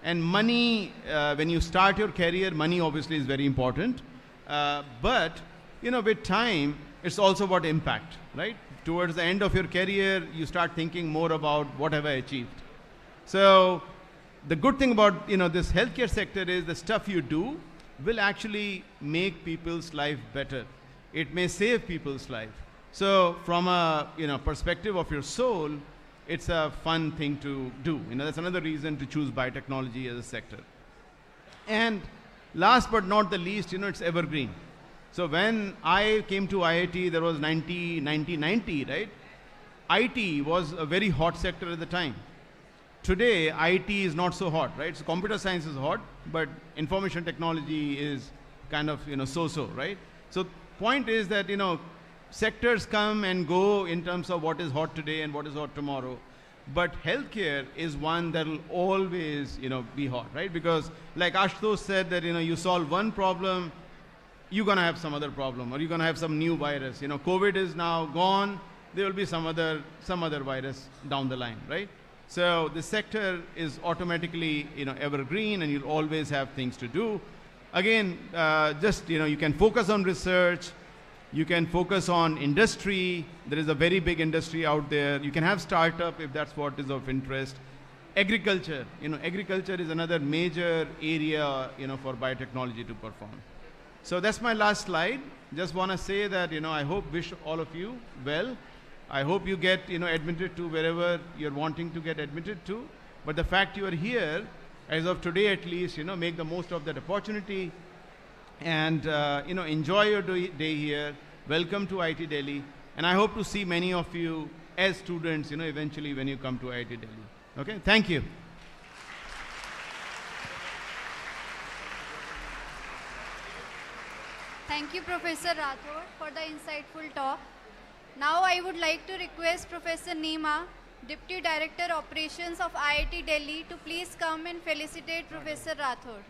And money, when you start your career, money obviously is very important. But, with time, it's also about impact, right? Towards the end of your career, you start thinking more about what have I achieved. So the good thing about, this healthcare sector is the stuff you do will actually make people's life better. It may save people's life. So from a perspective of your soul, it's a fun thing to do. That's another reason to choose biotechnology as a sector. And last but not the least, it's evergreen. So when I came to IIT, there was 1990, right? IT was a very hot sector at the time. Today, IT is not so hot, right? So computer science is hot, but information technology is kind of, so-so, right? So point is that, sectors come and go in terms of what is hot today and what is hot tomorrow. But healthcare is one that will always, be hot, right? Because like Ashutosh said that, you solve one problem, you're going to have some other problem, or you're going to have some new virus. COVID is now gone. There will be some other virus down the line, right? So the sector is automatically, evergreen, and you'll always have things to do. Again, you can focus on research. You can focus on industry. There is a very big industry out there. You can have startup if that's what is of interest. Agriculture, agriculture is another major area, for biotechnology to perform. So that's my last slide. Just want to say that, I wish all of you well. I hope you get, admitted to wherever you're wanting to get admitted to. But the fact you are here, as of today at least, make the most of that opportunity. And, enjoy your day here. Welcome to IIT Delhi. And I hope to see many of you as students, eventually when you come to IIT Delhi. Okay, thank you. Thank you, Professor Rathod, for the insightful talk. Now I would like to request Professor Neema, Deputy Director Operations of IIT Delhi, to please come and felicitate Professor Rathod.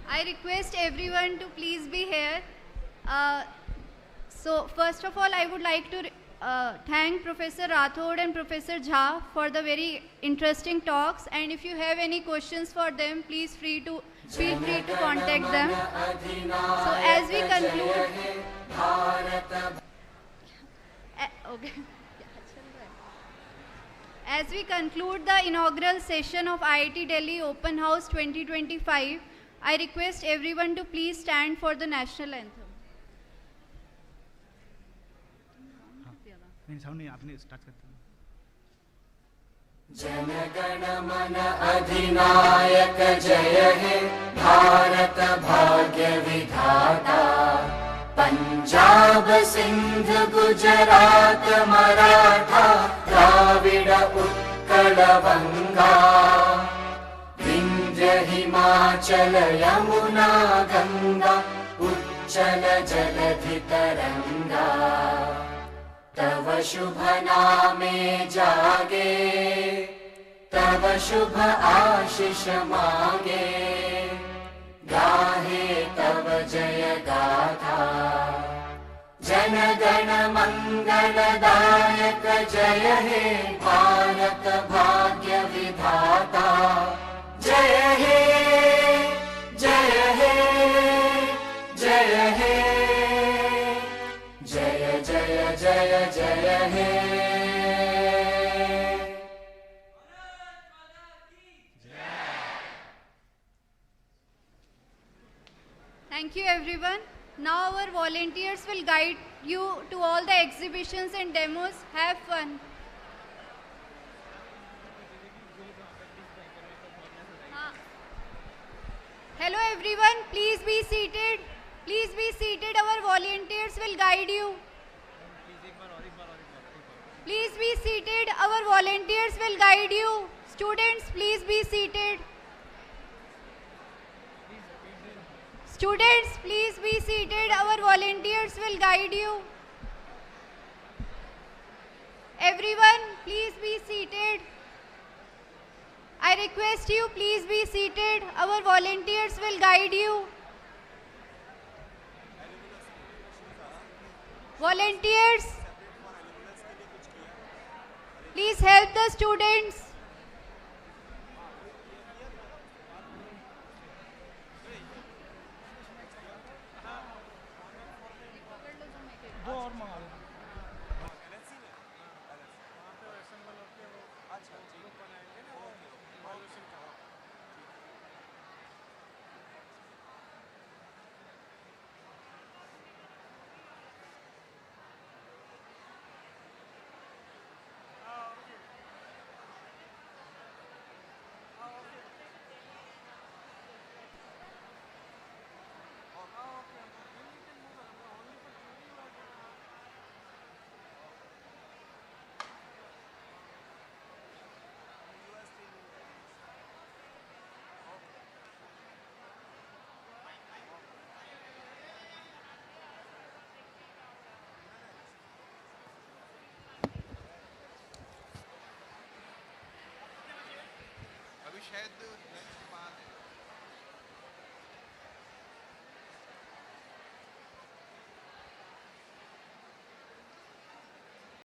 I request everyone to please be here. So first of all, I would like to thank Professor Rathod and Professor Jha for the very interesting talks. And if you have any questions for them, please feel free to contact them. So as we conclude, as we conclude the inaugural session of IIT Delhi Open House 2025, I request everyone to please stand for the national anthem. Jana Gana मन अधिनायक जय हे भारत भाग्य विधाता पंजाब सिंध गुजरात मराठा द्राविड़ उत्कल बंगा विंध्य हिमाचल यमुना गंगा उच्चल जलधि तरंगा तव शुभ नामे जागे तव शुभ आशीष मांगे गाहे तव जय गाथा जन गण मंगलदायक जय हे भारत भाग्य विधाता जय हे जय हे जय हे जय जय जय जय हे Thank you everyone. Now our volunteers will guide you to all the exhibitions and demos. Have fun. Hello everyone, please be seated. Please be seated. Our volunteers will guide you. Please be seated. Our volunteers will guide you. Students, please be seated. Students, please be seated. Our volunteers will guide you. Everyone, please be seated. I request you, please be seated. Our volunteers will guide you. Volunteers, please help the students. अभी शायद